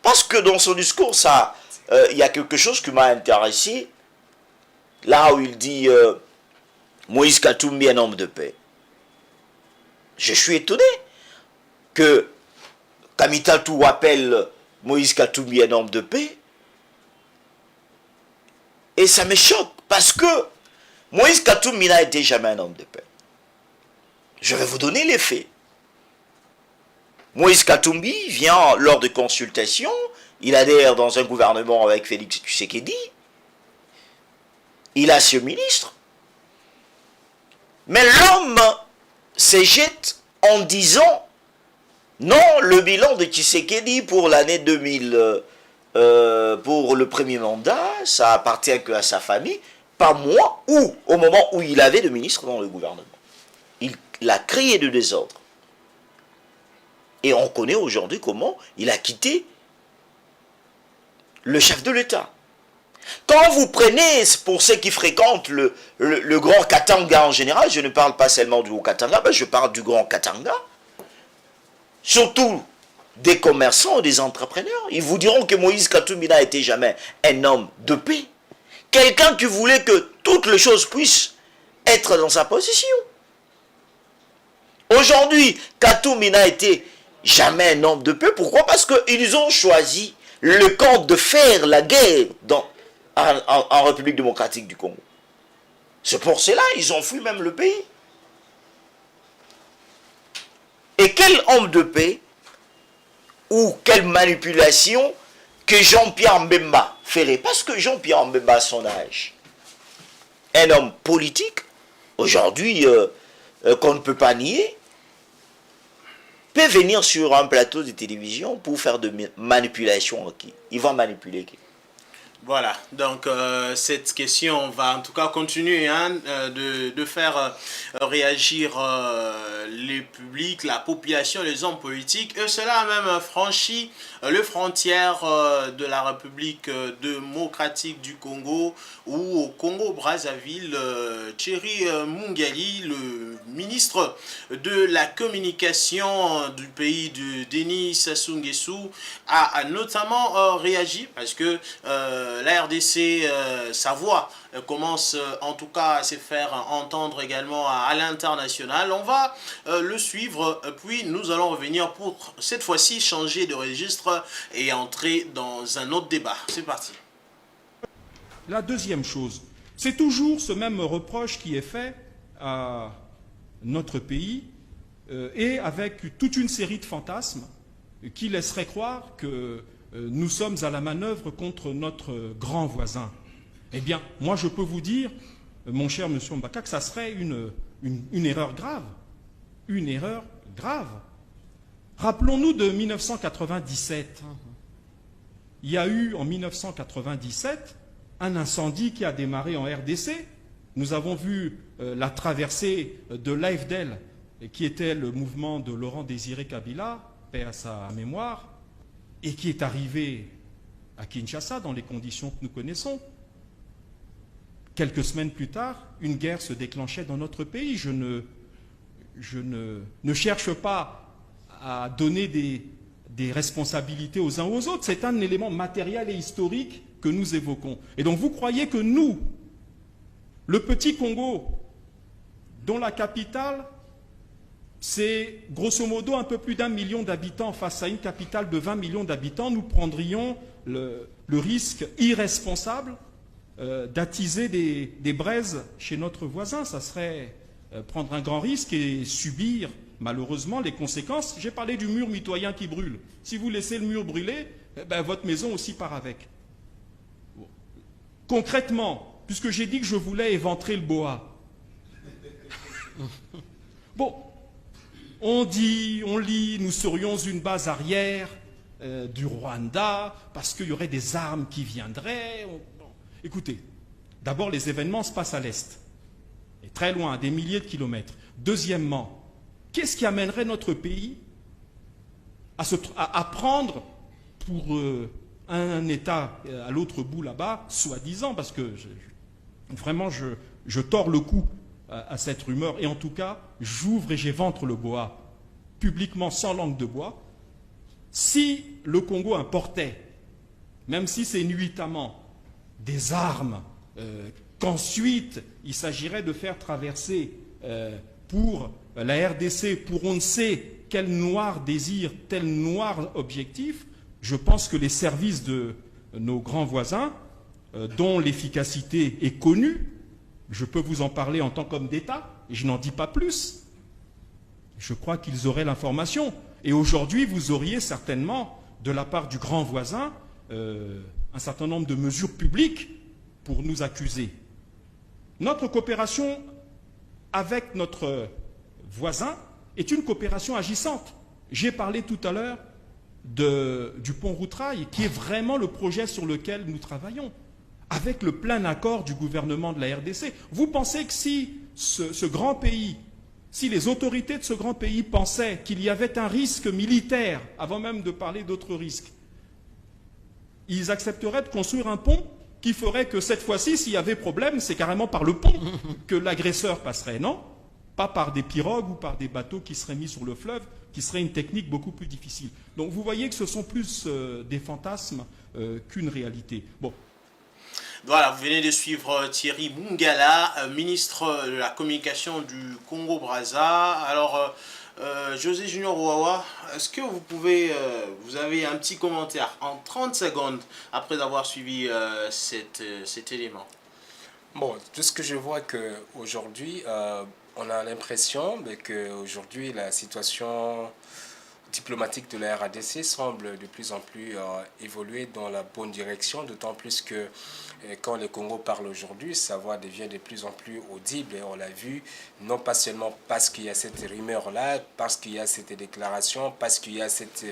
Parce que dans son discours, il y a quelque chose qui m'a intéressé. Là où il dit Moïse Katumbi, un homme de paix. Je suis étonné que Kamitatou appelle Moïse Katumbi un homme de paix. Et ça me choque parce que Moïse Katumbi n'a été jamais un homme de paix. Je vais vous donner les faits. Moïse Katumbi vient lors de consultations, il adhère dans un gouvernement avec Félix Tshisekedi, il a ce ministre, mais l'homme se jette en disant non, le bilan de Tshisekedi pour l'année 2000, pour le premier mandat, ça appartient que à sa famille, pas moi, ou au moment où il avait le ministre dans le gouvernement. Il a créé du désordre. Et on connaît aujourd'hui comment il a quitté le chef de l'État. Quand vous prenez, pour ceux qui fréquentent le Grand Katanga en général, je ne parle pas seulement du Haut-Katanga, mais je parle du Grand Katanga, surtout des commerçants, des entrepreneurs, ils vous diront que Moïse Katumbi n'a été jamais un homme de paix. Quelqu'un qui voulait que toutes les choses puissent être dans sa possession. Aujourd'hui, Katumbi n'a été jamais un homme de paix. Pourquoi? Parce qu'ils ont choisi le camp de faire la guerre en République démocratique du Congo. C'est pour cela qu'ils ont fui même le pays. Et quel homme de paix ou quelle manipulation que Jean-Pierre Mbemba ferait? Parce que Jean-Pierre Mbemba, à son âge, un homme politique, aujourd'hui, qu'on ne peut pas nier, peut venir sur un plateau de télévision pour faire de manipulation. Il va manipuler qui? Voilà, donc cette question va en tout cas continuer de faire réagir les publics, la population, les hommes politiques. Et cela a même franchi les frontières de la République démocratique du Congo, où au Congo-Brazzaville, Thierry Mungali, le ministre de la communication du pays de Denis Sassou Nguesso, a notamment réagi parce que la RDC, sa voix commence en tout cas à se faire entendre également à l'international. On va le suivre, puis nous allons revenir pour cette fois-ci changer de registre et entrer dans un autre débat. C'est parti. La deuxième chose, c'est toujours ce même reproche qui est fait à notre pays et avec toute une série de fantasmes qui laisseraient croire que nous sommes à la manœuvre contre notre grand voisin. Eh bien, moi je peux vous dire, mon cher monsieur Mbaka, que ça serait une erreur grave. Une erreur grave. Rappelons-nous de 1997. Il y a eu en 1997 un incendie qui a démarré en RDC. Nous avons vu la traversée de l'AFDEL, qui était le mouvement de Laurent Désiré Kabila, paix à sa mémoire, et qui est arrivé à Kinshasa dans les conditions que nous connaissons. Quelques semaines plus tard, une guerre se déclenchait dans notre pays. Je ne cherche pas à donner des responsabilités aux uns aux autres. C'est un élément matériel et historique que nous évoquons. Et donc vous croyez que nous, le petit Congo, dont la capitale, c'est grosso modo un peu plus d'1 million d'habitants face à une capitale de 20 millions d'habitants, nous prendrions le risque irresponsable d'attiser des braises chez notre voisin. Ça serait prendre un grand risque et subir malheureusement les conséquences. J'ai parlé du mur mitoyen qui brûle. Si vous laissez le mur brûler, votre maison aussi part avec. Bon. Concrètement, puisque j'ai dit que je voulais éventrer le boa, bon, on dit, on lit, nous serions une base arrière du Rwanda parce qu'il y aurait des armes qui viendraient. Bon. Écoutez, d'abord les événements se passent à l'est, et très loin, à des milliers de kilomètres. Deuxièmement, qu'est-ce qui amènerait notre pays à prendre pour un État à l'autre bout là-bas, soi-disant, parce que vraiment je tords le cou à cette rumeur, et en tout cas, j'ouvre et j'éventre le boa publiquement sans langue de bois. Si le Congo importait, même si c'est nuitamment, des armes qu'ensuite il s'agirait de faire traverser pour la RDC, pour on ne sait quel noir désir, tel noir objectif, je pense que les services de nos grands voisins, dont l'efficacité est connue, je peux vous en parler en tant qu'homme d'État, et je n'en dis pas plus. Je crois qu'ils auraient l'information. Et aujourd'hui, vous auriez certainement, de la part du grand voisin, un certain nombre de mesures publiques pour nous accuser. Notre coopération avec notre voisin est une coopération agissante. J'ai parlé tout à l'heure du pont Routrail, qui est vraiment le projet sur lequel nous travaillons, avec le plein accord du gouvernement de la RDC. Vous pensez que si ce grand pays, si les autorités de ce grand pays pensaient qu'il y avait un risque militaire, avant même de parler d'autres risques, ils accepteraient de construire un pont qui ferait que cette fois-ci, s'il y avait problème, c'est carrément par le pont que l'agresseur passerait, non? Pas par des pirogues ou par des bateaux qui seraient mis sur le fleuve, qui serait une technique beaucoup plus difficile. Donc vous voyez que ce sont plus des fantasmes qu'une réalité. Bon. Voilà, vous venez de suivre Thierry Mungala, ministre de la Communication du Congo-Brazza. Alors, José Junior Ouawa, est-ce que vous pouvez, vous avez un petit commentaire en 30 secondes après avoir suivi cet élément? Bon, tout ce que je vois qu'aujourd'hui, on a l'impression qu'aujourd'hui, la situation diplomatique de la RADC semble de plus en plus évoluer dans la bonne direction, d'autant plus que quand le Congo parle aujourd'hui, sa voix devient de plus en plus audible et on l'a vu, non pas seulement parce qu'il y a cette rumeur-là, parce qu'il y a cette déclaration, parce qu'il y a cette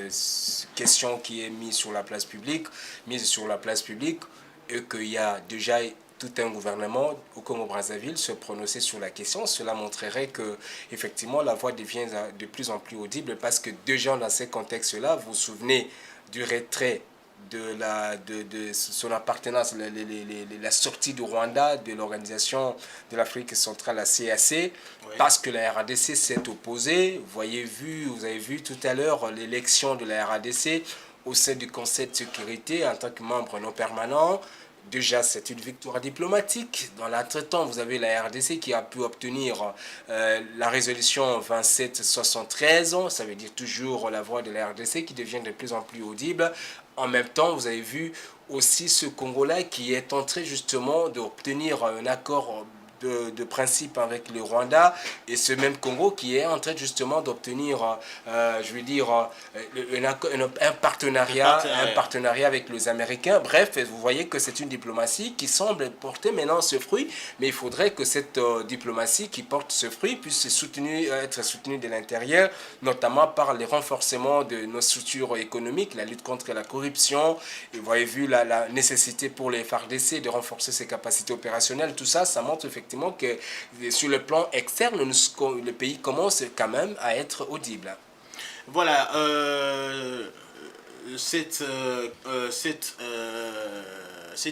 question qui est mise sur la place publique, et qu'il y a déjà tout un gouvernement au Congo-Brazzaville se prononcer sur la question. Cela montrerait que effectivement la voix devient de plus en plus audible parce que déjà dans ces contextes-là, vous vous souvenez du retrait de son appartenance, la sortie du Rwanda de l'organisation de l'Afrique centrale, la CAC, oui, parce que la RADC s'est opposée. Vous avez vu tout à l'heure l'élection de la RADC au sein du Conseil de sécurité en tant que membre non permanent. Déjà, c'est une victoire diplomatique. Dans l'entretemps, vous avez la RDC qui a pu obtenir la résolution 2773. Ça veut dire toujours la voix de la RDC qui devient de plus en plus audible. En même temps, vous avez vu aussi ce Congo-là qui est en train justement d'obtenir un accord de principe avec le Rwanda et ce même Congo qui est en train justement d'obtenir, un partenariat avec les Américains. Bref, vous voyez que c'est une diplomatie qui semble porter maintenant ce fruit, mais il faudrait que cette diplomatie qui porte ce fruit puisse être soutenue de l'intérieur, notamment par les renforcements de nos structures économiques, la lutte contre la corruption. Et vous avez vu la nécessité pour les FARDC de renforcer ses capacités opérationnelles. Tout ça, ça montre effectivement que sur le plan externe, le pays commence quand même à être audible. Voilà, cet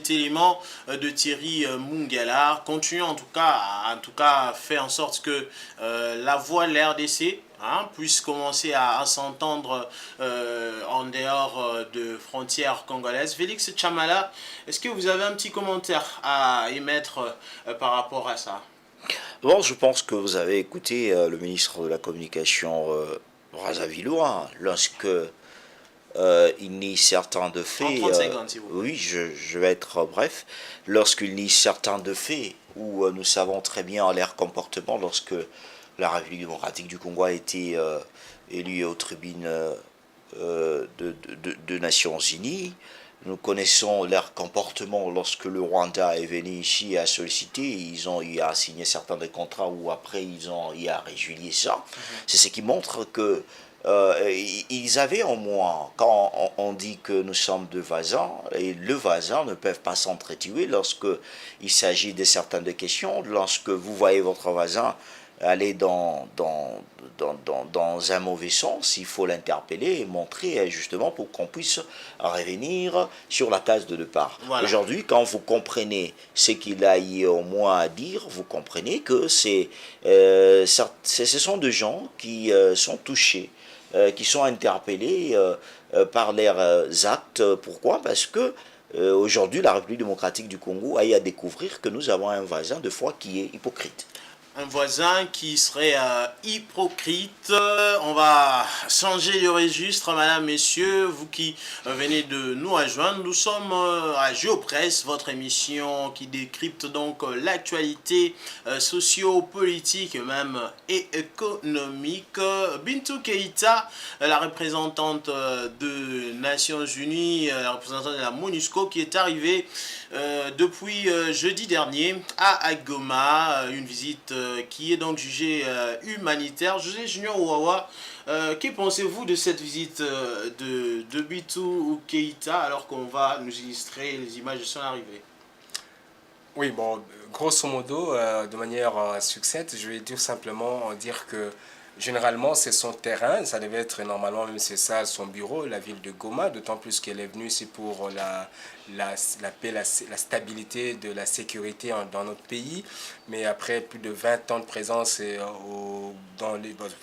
élément de Thierry Mungala continue en tout cas faire en sorte que la voix de la RDC puisse commencer à s'entendre en dehors de frontières congolaises. Félix Chamala, est-ce que vous avez un petit commentaire à émettre par rapport à ça? Bon, je pense que vous avez écouté le ministre de la Communication brazzavillois lorsque il nie certains de faits. En 30 secondes, si vous voulez. Oui, je vais être bref. Lorsqu'il nie certains de faits, où nous savons très bien leur comportement lorsque la République démocratique du Congo a été élue aux tribunes de Nations Unies. Nous connaissons leur comportement lorsque le Rwanda est venu ici à solliciter. Il a signé certains des contrats où après il a résilié ça. C'est ce qui montre que ils avaient au moins, quand on dit que nous sommes deux voisins, et le voisin ne peuvent pas s'entretuer lorsque il s'agit de certaines questions. Lorsque vous voyez votre voisin aller dans un mauvais sens, il faut l'interpeller et montrer justement pour qu'on puisse revenir sur la case de départ. Voilà. Aujourd'hui, quand vous comprenez ce qu'il a au moins à dire, vous comprenez que ce sont des gens qui sont touchés, qui sont interpellés par leurs actes. Pourquoi? Parce que aujourd'hui, la République démocratique du Congo a eu à découvrir que nous avons un voisin de foi qui est hypocrite. Un voisin qui serait hypocrite. On va changer de registre, madame, messieurs, vous qui venez de nous rejoindre. Nous sommes à Géopresse, votre émission qui décrypte donc l'actualité socio-politique, même et économique. Bintou Keïta, la représentante de Nations Unies, la représentante de la MONUSCO, qui est arrivée depuis jeudi dernier à Goma, une visite qui est donc jugée humanitaire. José Junior Ouawa, que pensez-vous de cette visite de Bintou Keïta alors qu'on va nous illustrer les images de son arrivée? Oui, bon, grosso modo, de manière succincte, je vais dire simplement dire que généralement, c'est son terrain, ça devait être normalement, même c'est ça, son bureau, la ville de Goma, d'autant plus qu'elle est venue, c'est pour la paix, la stabilité de la sécurité dans notre pays. Mais après plus de 20 ans de présence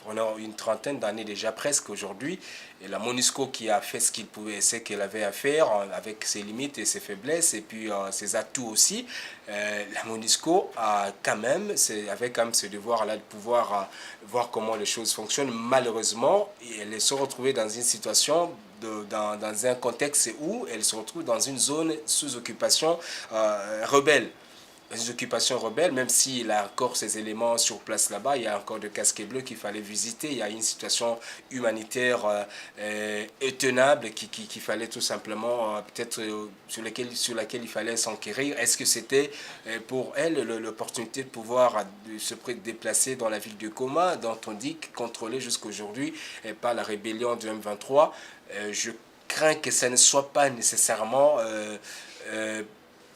pendant une trentaine d'années déjà presque aujourd'hui, et la MONUSCO qui a fait ce qu'elle avait à faire avec ses limites et ses faiblesses et puis ses atouts aussi, la MONUSCO avait quand même ce devoir-là de pouvoir voir comment les choses fonctionnent. Malheureusement, elle se retrouvée dans une situation dans un contexte où elle se retrouve dans une zone sous occupation rebelle. Une occupation rebelle, même s'il a encore ces éléments sur place là-bas, il y a encore de casquets bleus qu'il fallait visiter, il y a une situation humanitaire intenable qu'il fallait tout simplement, peut-être sur laquelle il fallait s'enquérir. Est-ce que c'était pour elle l'opportunité de pouvoir se déplacer dans la ville de Goma, dont on dit contrôlée jusqu'aujourd'hui par la rébellion du M23? Je crains que ça ne soit pas nécessairement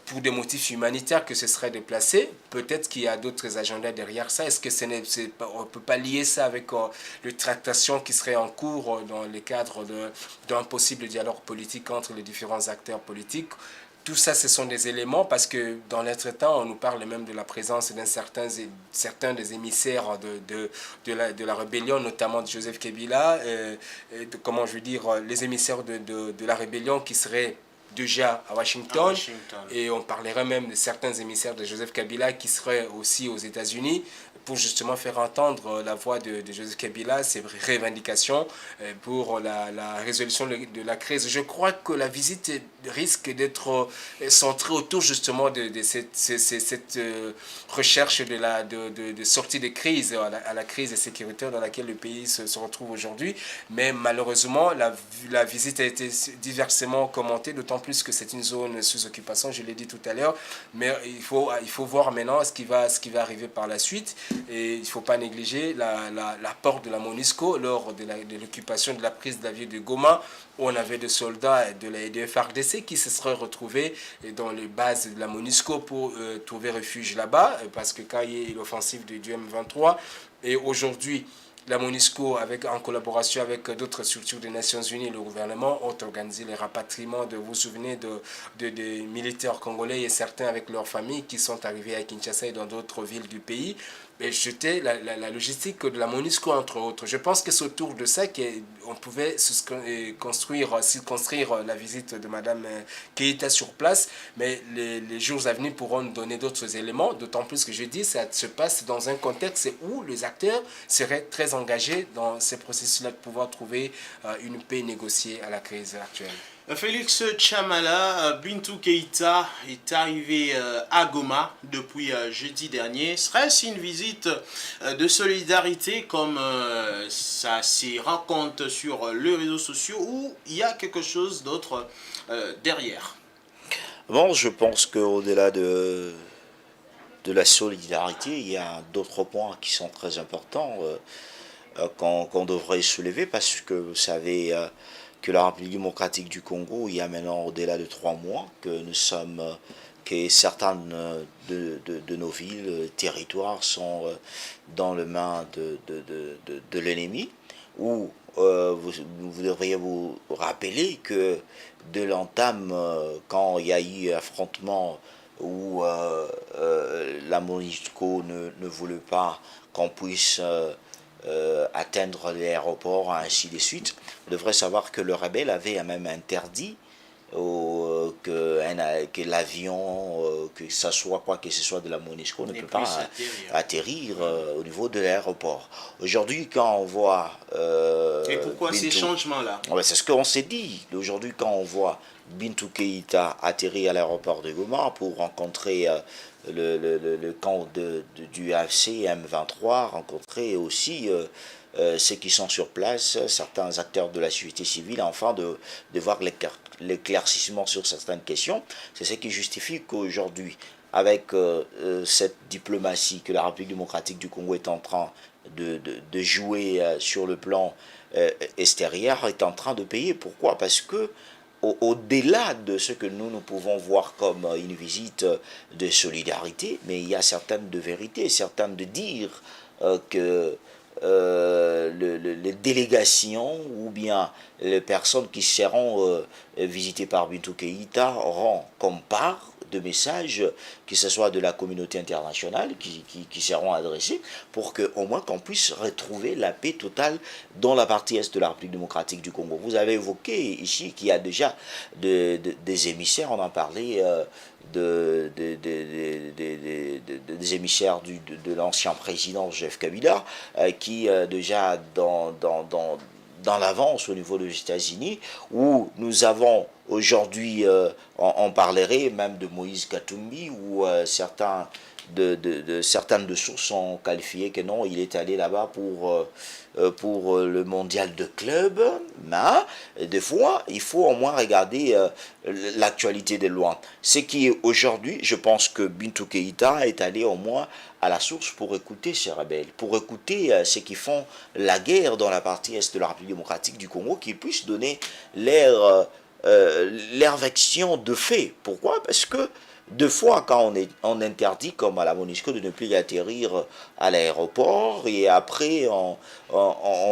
pour des motifs humanitaires que ce serait déplacé. Peut-être qu'il y a d'autres agendas derrière ça. Est-ce que on ne peut pas lier ça avec les tractations qui seraient en cours dans le cadre d'un possible dialogue politique entre les différents acteurs politiques? Tout ça, ce sont des éléments parce que dans l'entretemps, on nous parle même de la présence d'un certains des émissaires de la rébellion, notamment de Joseph Kabila, les émissaires de la rébellion qui seraient déjà à Washington. Et on parlerait même de certains émissaires de Joseph Kabila qui seraient aussi aux États-Unis pour justement faire entendre la voix de Joseph Kabila, ses revendications pour la résolution de la crise. Je crois que la visite risque d'être centrée autour justement de cette recherche de sortie de crise, à la crise sécuritaire dans laquelle le pays se retrouve aujourd'hui. Mais malheureusement, la visite a été diversement commentée, d'autant plus que c'est une zone sous occupation, je l'ai dit tout à l'heure. Mais il faut voir maintenant ce qui va arriver par la suite. Et il ne faut pas négliger l'apport de la MONUSCO lors de l'occupation de la prise de la ville de Goma, où on avait des soldats de FARDC qui se seraient retrouvés dans les bases de la MONUSCO pour trouver refuge là-bas, parce que quand il y a eu l'offensive du M23, et aujourd'hui, la MONUSCO, en collaboration avec d'autres structures des Nations Unies et le gouvernement, ont organisé les rapatriements vous vous souvenez, des militaires congolais et certains avec leurs familles qui sont arrivés à Kinshasa et dans d'autres villes du pays. Et jeter la logistique de la MONUSCO, entre autres. Je pense que c'est autour de ça qu'on pouvait construire la visite de Mme Keïta sur place, mais les jours à venir pourront nous donner d'autres éléments, d'autant plus que je dis ça se passe dans un contexte où les acteurs seraient très engagés dans ces processus-là de pouvoir trouver une paix négociée à la crise actuelle. Félix Chamala, Bintou Keïta est arrivé à Goma depuis jeudi dernier. Serait-ce une visite de solidarité comme ça s'y raconte sur les réseaux sociaux ou il y a quelque chose d'autre derrière? Bon, je pense qu'au-delà de la solidarité, il y a d'autres points qui sont très importants qu'on devrait soulever parce que vous savez que la République démocratique du Congo, il y a maintenant au-delà de 3 mois que certaines de nos villes, territoires sont dans les mains de l'ennemi, où vous devriez vous rappeler que de l'entame, quand il y a eu affrontement où la MONUSCO ne voulait pas qu'on puisse atteindre l'aéroport, ainsi de suite. On devrait savoir que le rebelle avait même interdit que l'avion, que ce soit quoi que ce soit de la MONUSCO, ne peut pas atterrir au niveau de l'aéroport. Aujourd'hui, quand on voit... Et pourquoi ces changements-là? C'est ce qu'on s'est dit. Aujourd'hui, quand on voit Bintou Keïta atterrir à l'aéroport de Goma pour rencontrer le camp du AFC M23, rencontrer aussi ceux qui sont sur place, certains acteurs de la société civile, afin de voir l'éclaircissement sur certaines questions. C'est ce qui justifie qu'aujourd'hui, avec cette diplomatie que la République démocratique du Congo est en train de jouer sur le plan extérieur, est en train de payer. Pourquoi? Parce que au-delà de ce que nous pouvons voir comme une visite de solidarité, mais il y a certaines de vérité, certaines de dire que les délégations ou bien les personnes qui seront visitées par Bintou Keïta auront comme part de messages, que ce soit de la communauté internationale, qui seront adressés, pour qu'au moins qu'on puisse retrouver la paix totale dans la partie est de la République démocratique du Congo. Vous avez évoqué ici qu'il y a déjà des émissaires, on en parlait, des émissaires de l'ancien président Joseph Kabila, qui déjà dans l'avance au niveau des États-Unis, où nous avons aujourd'hui, on parlerait même de Moïse Katumbi, où certaines de sources ont qualifié que non, il est allé là-bas pour le mondial de club, mais des fois, il faut au moins regarder l'actualité de loin. Ce qui est aujourd'hui, je pense que Bintou Keïta est allé au moins à la source pour écouter ces rebelles, pour écouter ceux qui font la guerre dans la partie est de la République démocratique du Congo, qui puissent donner leur version de fait. Pourquoi? Parce que deux fois, quand on interdit, comme à la MONUSCO, de ne plus atterrir à l'aéroport, et après on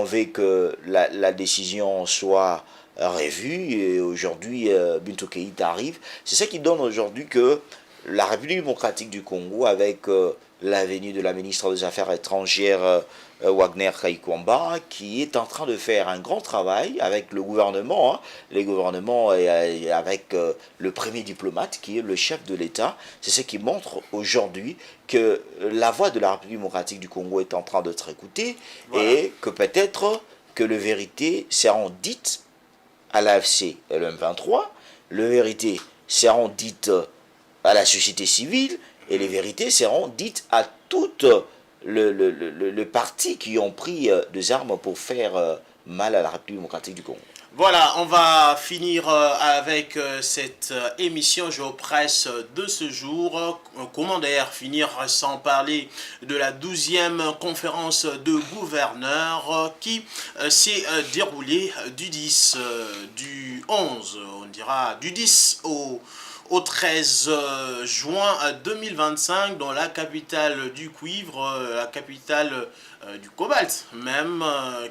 veut que la décision soit revue, et aujourd'hui Bintou Keïta arrive, c'est ça qui donne aujourd'hui que la République démocratique du Congo, avec la venue de la ministre des Affaires étrangères Wagner Kaikwamba, qui est en train de faire un grand travail avec le gouvernement, les gouvernements et avec le premier diplomate qui est le chef de l'État. C'est ce qui montre aujourd'hui que la voix de la République démocratique du Congo est en train d'être écoutée, voilà. Et que peut-être que les vérités seront dites à l'AFC et le M23, les vérités seront dites à la société civile, et les vérités seront dites à toutes les partis qui ont pris des armes pour faire mal à la République démocratique du Congo. Voilà, on va finir avec cette émission Géopresse de ce jour. Comment d'ailleurs finir sans parler de la 12e conférence de gouverneurs qui s'est déroulée du 11, on dira du 10 au 13 juin 2025 dans la capitale du cuivre, la capitale du cobalt même,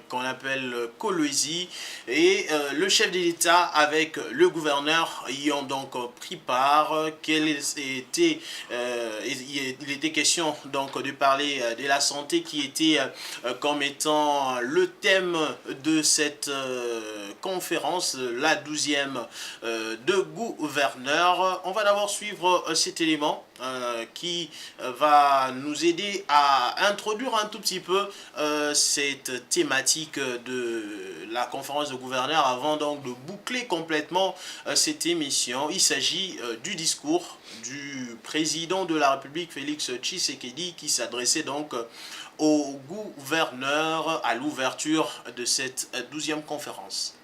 qu'on appelle Kolwezi, et le chef de l'État avec le gouverneur y ont donc pris part. Il était question donc de parler de la santé qui était comme étant le thème de cette conférence, la 12e de gouverneurs. On va d'abord suivre cet élément qui va nous aider à introduire un tout petit peu cette thématique de la conférence de gouverneurs avant donc de boucler complètement cette émission. Il s'agit du discours du président de la République Félix Tshisekedi qui s'adressait donc aux gouverneurs à l'ouverture de cette 12e conférence.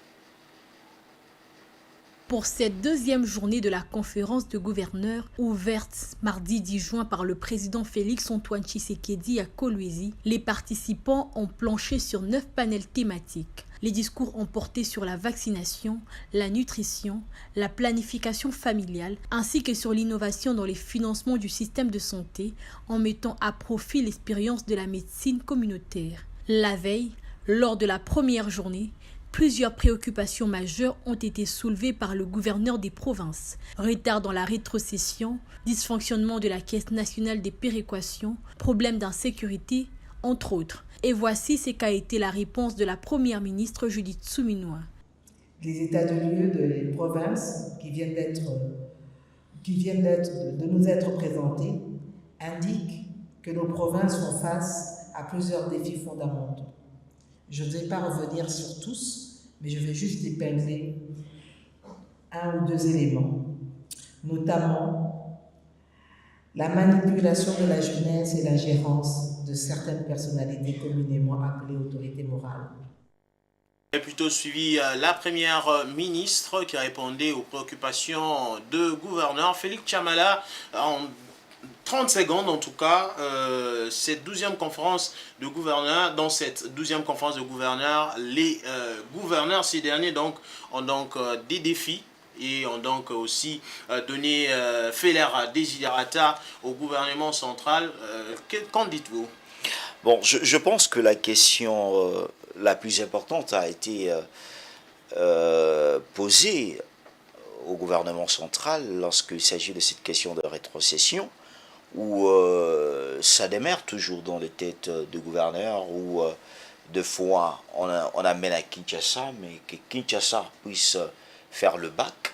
Pour cette deuxième journée de la conférence de gouverneurs, ouverte mardi 10 juin par le président Félix-Antoine Tshisekedi à Kolwezi, les participants ont planché sur 9 panels thématiques. Les discours ont porté sur la vaccination, la nutrition, la planification familiale, ainsi que sur l'innovation dans les financements du système de santé, en mettant à profit l'expérience de la médecine communautaire. La veille, lors de la première journée, plusieurs préoccupations majeures ont été soulevées par le gouverneur des provinces. Retard dans la rétrocession, dysfonctionnement de la Caisse nationale des péréquations, problèmes d'insécurité, entre autres. Et voici ce qu'a été la réponse de la première ministre Judith Suminwa. Les états de lieu des provinces qui viennent de nous être présentés indiquent que nos provinces font face à plusieurs défis fondamentaux. Je ne vais pas revenir sur tous, mais je vais juste épingler un ou deux éléments, notamment la manipulation de la jeunesse et la gérance de certaines personnalités communément appelées autorités morales. Et plutôt suivi la première ministre qui répondait aux préoccupations de gouverneurs, Félix Chamala, en 30 secondes en tout cas, cette 12e conférence de gouverneurs, dans cette 12e conférence de gouverneurs, les gouverneurs, ces derniers donc, ont donc des défis et ont donc aussi donné, fait leur desiderata au gouvernement central. Qu'en dites-vous? Bon, je pense que la question la plus importante a été posée au gouvernement central lorsqu'il s'agit de cette question de rétrocession, où ça démarre toujours dans les têtes de gouverneurs, où deux fois on amène à Kinshasa, mais que Kinshasa puisse faire le bac,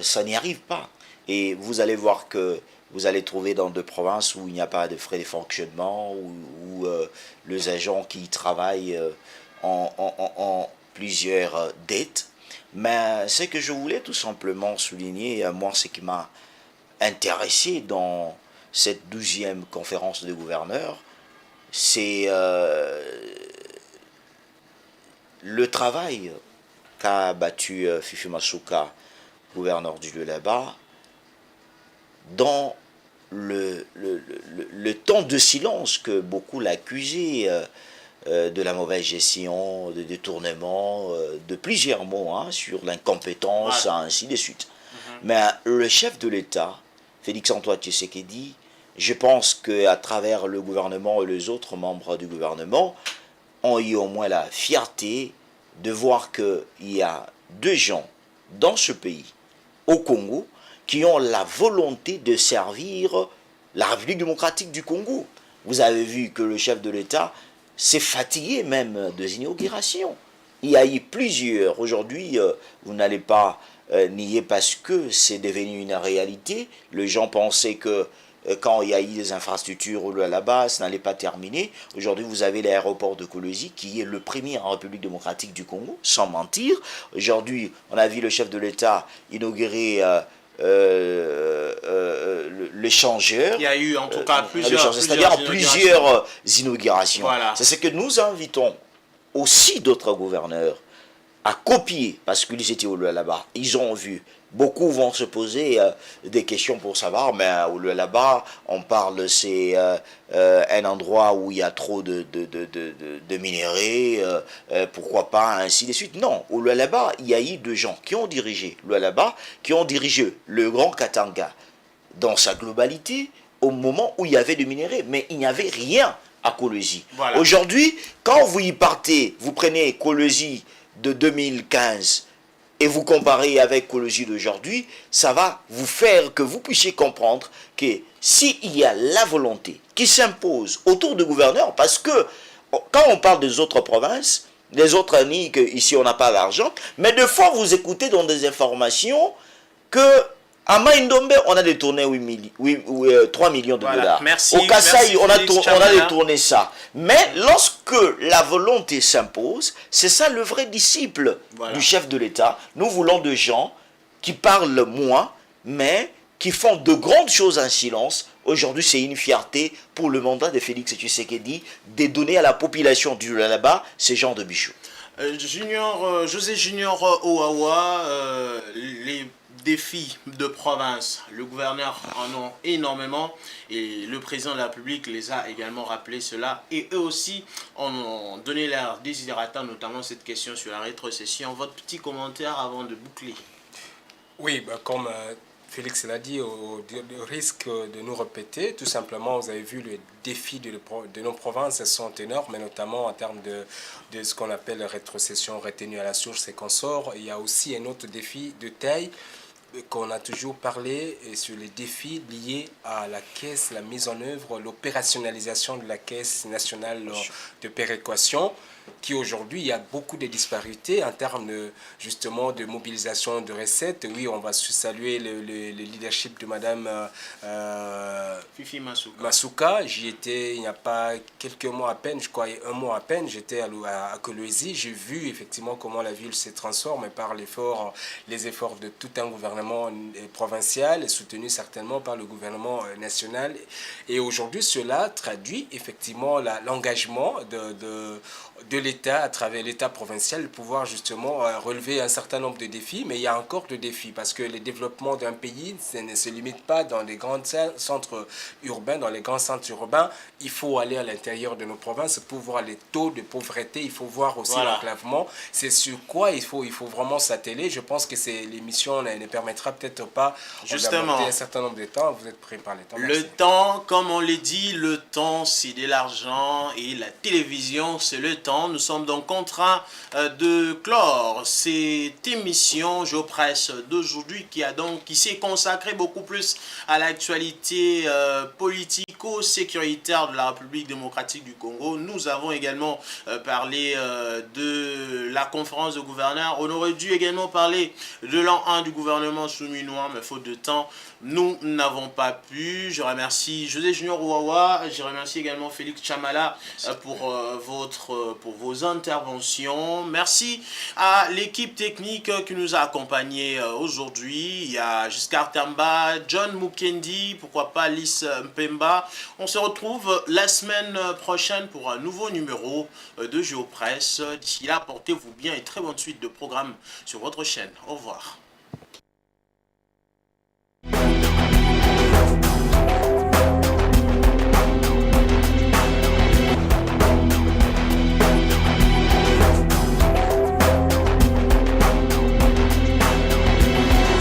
ça n'y arrive pas. Et vous allez voir que vous allez trouver dans deux provinces où il n'y a pas de frais de fonctionnement, où les agents qui travaillent en plusieurs dettes. Mais ce que je voulais tout simplement souligner, moi, ce qui m'a intéressé dans cette 12e conférence de gouverneurs, c'est le travail qu'a battu Fifi Masuka, gouverneur du Lualaba, dans le temps de silence que beaucoup l'accusaient de la mauvaise gestion, de détournement, de plusieurs mots sur l'incompétence, ainsi de suite. Mais le chef de l'État, Félix-Antoine Tshisekedi, je pense qu'à travers le gouvernement et les autres membres du gouvernement, ont eu au moins la fierté de voir qu'il y a deux gens dans ce pays, au Congo, qui ont la volonté de servir la République démocratique du Congo. Vous avez vu que le chef de l'État s'est fatigué même des inaugurations. Il y a eu plusieurs. Aujourd'hui, vous n'allez pas nier parce que c'est devenu une réalité. Les gens pensaient que quand il y a eu des infrastructures là-bas, ça n'allait pas terminer. Aujourd'hui, vous avez l'aéroport de Kolwezi qui est le premier en République démocratique du Congo, sans mentir. Aujourd'hui, on a vu le chef de l'État inaugurer l'échangeur. Il y a eu en tout cas plusieurs inaugurations. Voilà. C'est ce que nous invitons aussi d'autres gouverneurs à copier, parce qu'ils étaient au Lualaba. Ils ont vu. Beaucoup vont se poser des questions pour savoir, mais au Lualaba, on parle, c'est un endroit où il y a trop de minéraux, pourquoi pas, ainsi de suite. Non, au Lualaba, il y a eu deux gens qui ont dirigé le Lualaba, qui ont dirigé le Grand Katanga dans sa globalité, au moment où il y avait des minéraux, mais il n'y avait rien à Kolwezi. Voilà. Aujourd'hui, quand vous y partez, vous prenez Kolwezi de 2015 et vous comparez avec Kolwezi d'aujourd'hui, ça va vous faire que vous puissiez comprendre que s'il y a la volonté qui s'impose autour du gouverneur, parce que quand on parle des autres provinces, les autres nient qu'ici on n'a pas d'argent, mais des fois vous écoutez dans des informations que à Maïndombe, on a détourné 3 millions de dollars. Merci, au Kasaï, on a détourné ça. Mais Mm. lorsque la volonté s'impose, c'est ça le vrai disciple du chef de l'État. Nous voulons des gens qui parlent moins, mais qui font de grandes choses en silence. Aujourd'hui, c'est une fierté pour le mandat de Félix Tshisekedi de donner à la population du Lualaba ces genres de bijoux. José Junior Owawa, les défis de province, le gouverneur en a énormément et le président de la République les a également rappelé cela et eux aussi ont donné leur désiderata, notamment cette question sur la rétrocession. Votre petit commentaire avant de boucler. Oui, comme Félix l'a dit, au risque de nous répéter, tout simplement, vous avez vu les défis de nos provinces sont énormes, mais notamment en termes de ce qu'on appelle la rétrocession retenue à la source et consorts. Il y a aussi un autre défi de taille qu'on a toujours parlé sur les défis liés à la caisse, la mise en œuvre, l'opérationnalisation de la caisse nationale de péréquation, qui aujourd'hui, il y a beaucoup de disparités en termes justement de mobilisation de recettes. Oui, on va saluer le leadership de Madame Fifi Masuka. J'y étais il n'y a pas quelques mois à peine, je crois un mois à peine, j'étais à Kolwezi. J'ai vu effectivement comment la ville se transforme par les efforts de tout un gouvernement provincial et soutenu certainement par le gouvernement national. Et aujourd'hui, cela traduit effectivement l'engagement de l'État, à travers l'État provincial, de pouvoir justement relever un certain nombre de défis. Mais il y a encore de défis parce que le développement d'un pays ne se limite pas dans les grands centres urbains. Dans les grands centres urbains, il faut aller à l'intérieur de nos provinces pour voir les taux de pauvreté. Il faut voir aussi l'enclavement. C'est sur quoi il faut vraiment s'atteler. Je pense que l'émission ne permettra permettra peut-être pas justement d'aborder un certain nombre de temps. Vous êtes pris par les temps. Le Merci. temps, comme on l'a dit, le temps c'est de l'argent et la télévision c'est le temps. Nous sommes donc en train de clore cette émission Géopresse d'aujourd'hui qui s'est consacrée beaucoup plus à l'actualité politico-sécuritaire de la République démocratique du Congo. Nous avons également parlé de la conférence de gouverneurs. On aurait dû également parler de l'an 1 du gouvernement souminois, mais faute de temps, nous n'avons pas pu. Je remercie José Junior Ouawa, je remercie également Félix Chamala pour vos interventions. Merci à l'équipe technique qui nous a accompagnés aujourd'hui. Il y a Giscard Tamba, John Mukendi, pourquoi pas Alice Mpemba. On se retrouve la semaine prochaine pour un nouveau numéro de Géopresse. D'ici là, portez-vous bien et très bonne suite de programmes sur votre chaîne. Au revoir.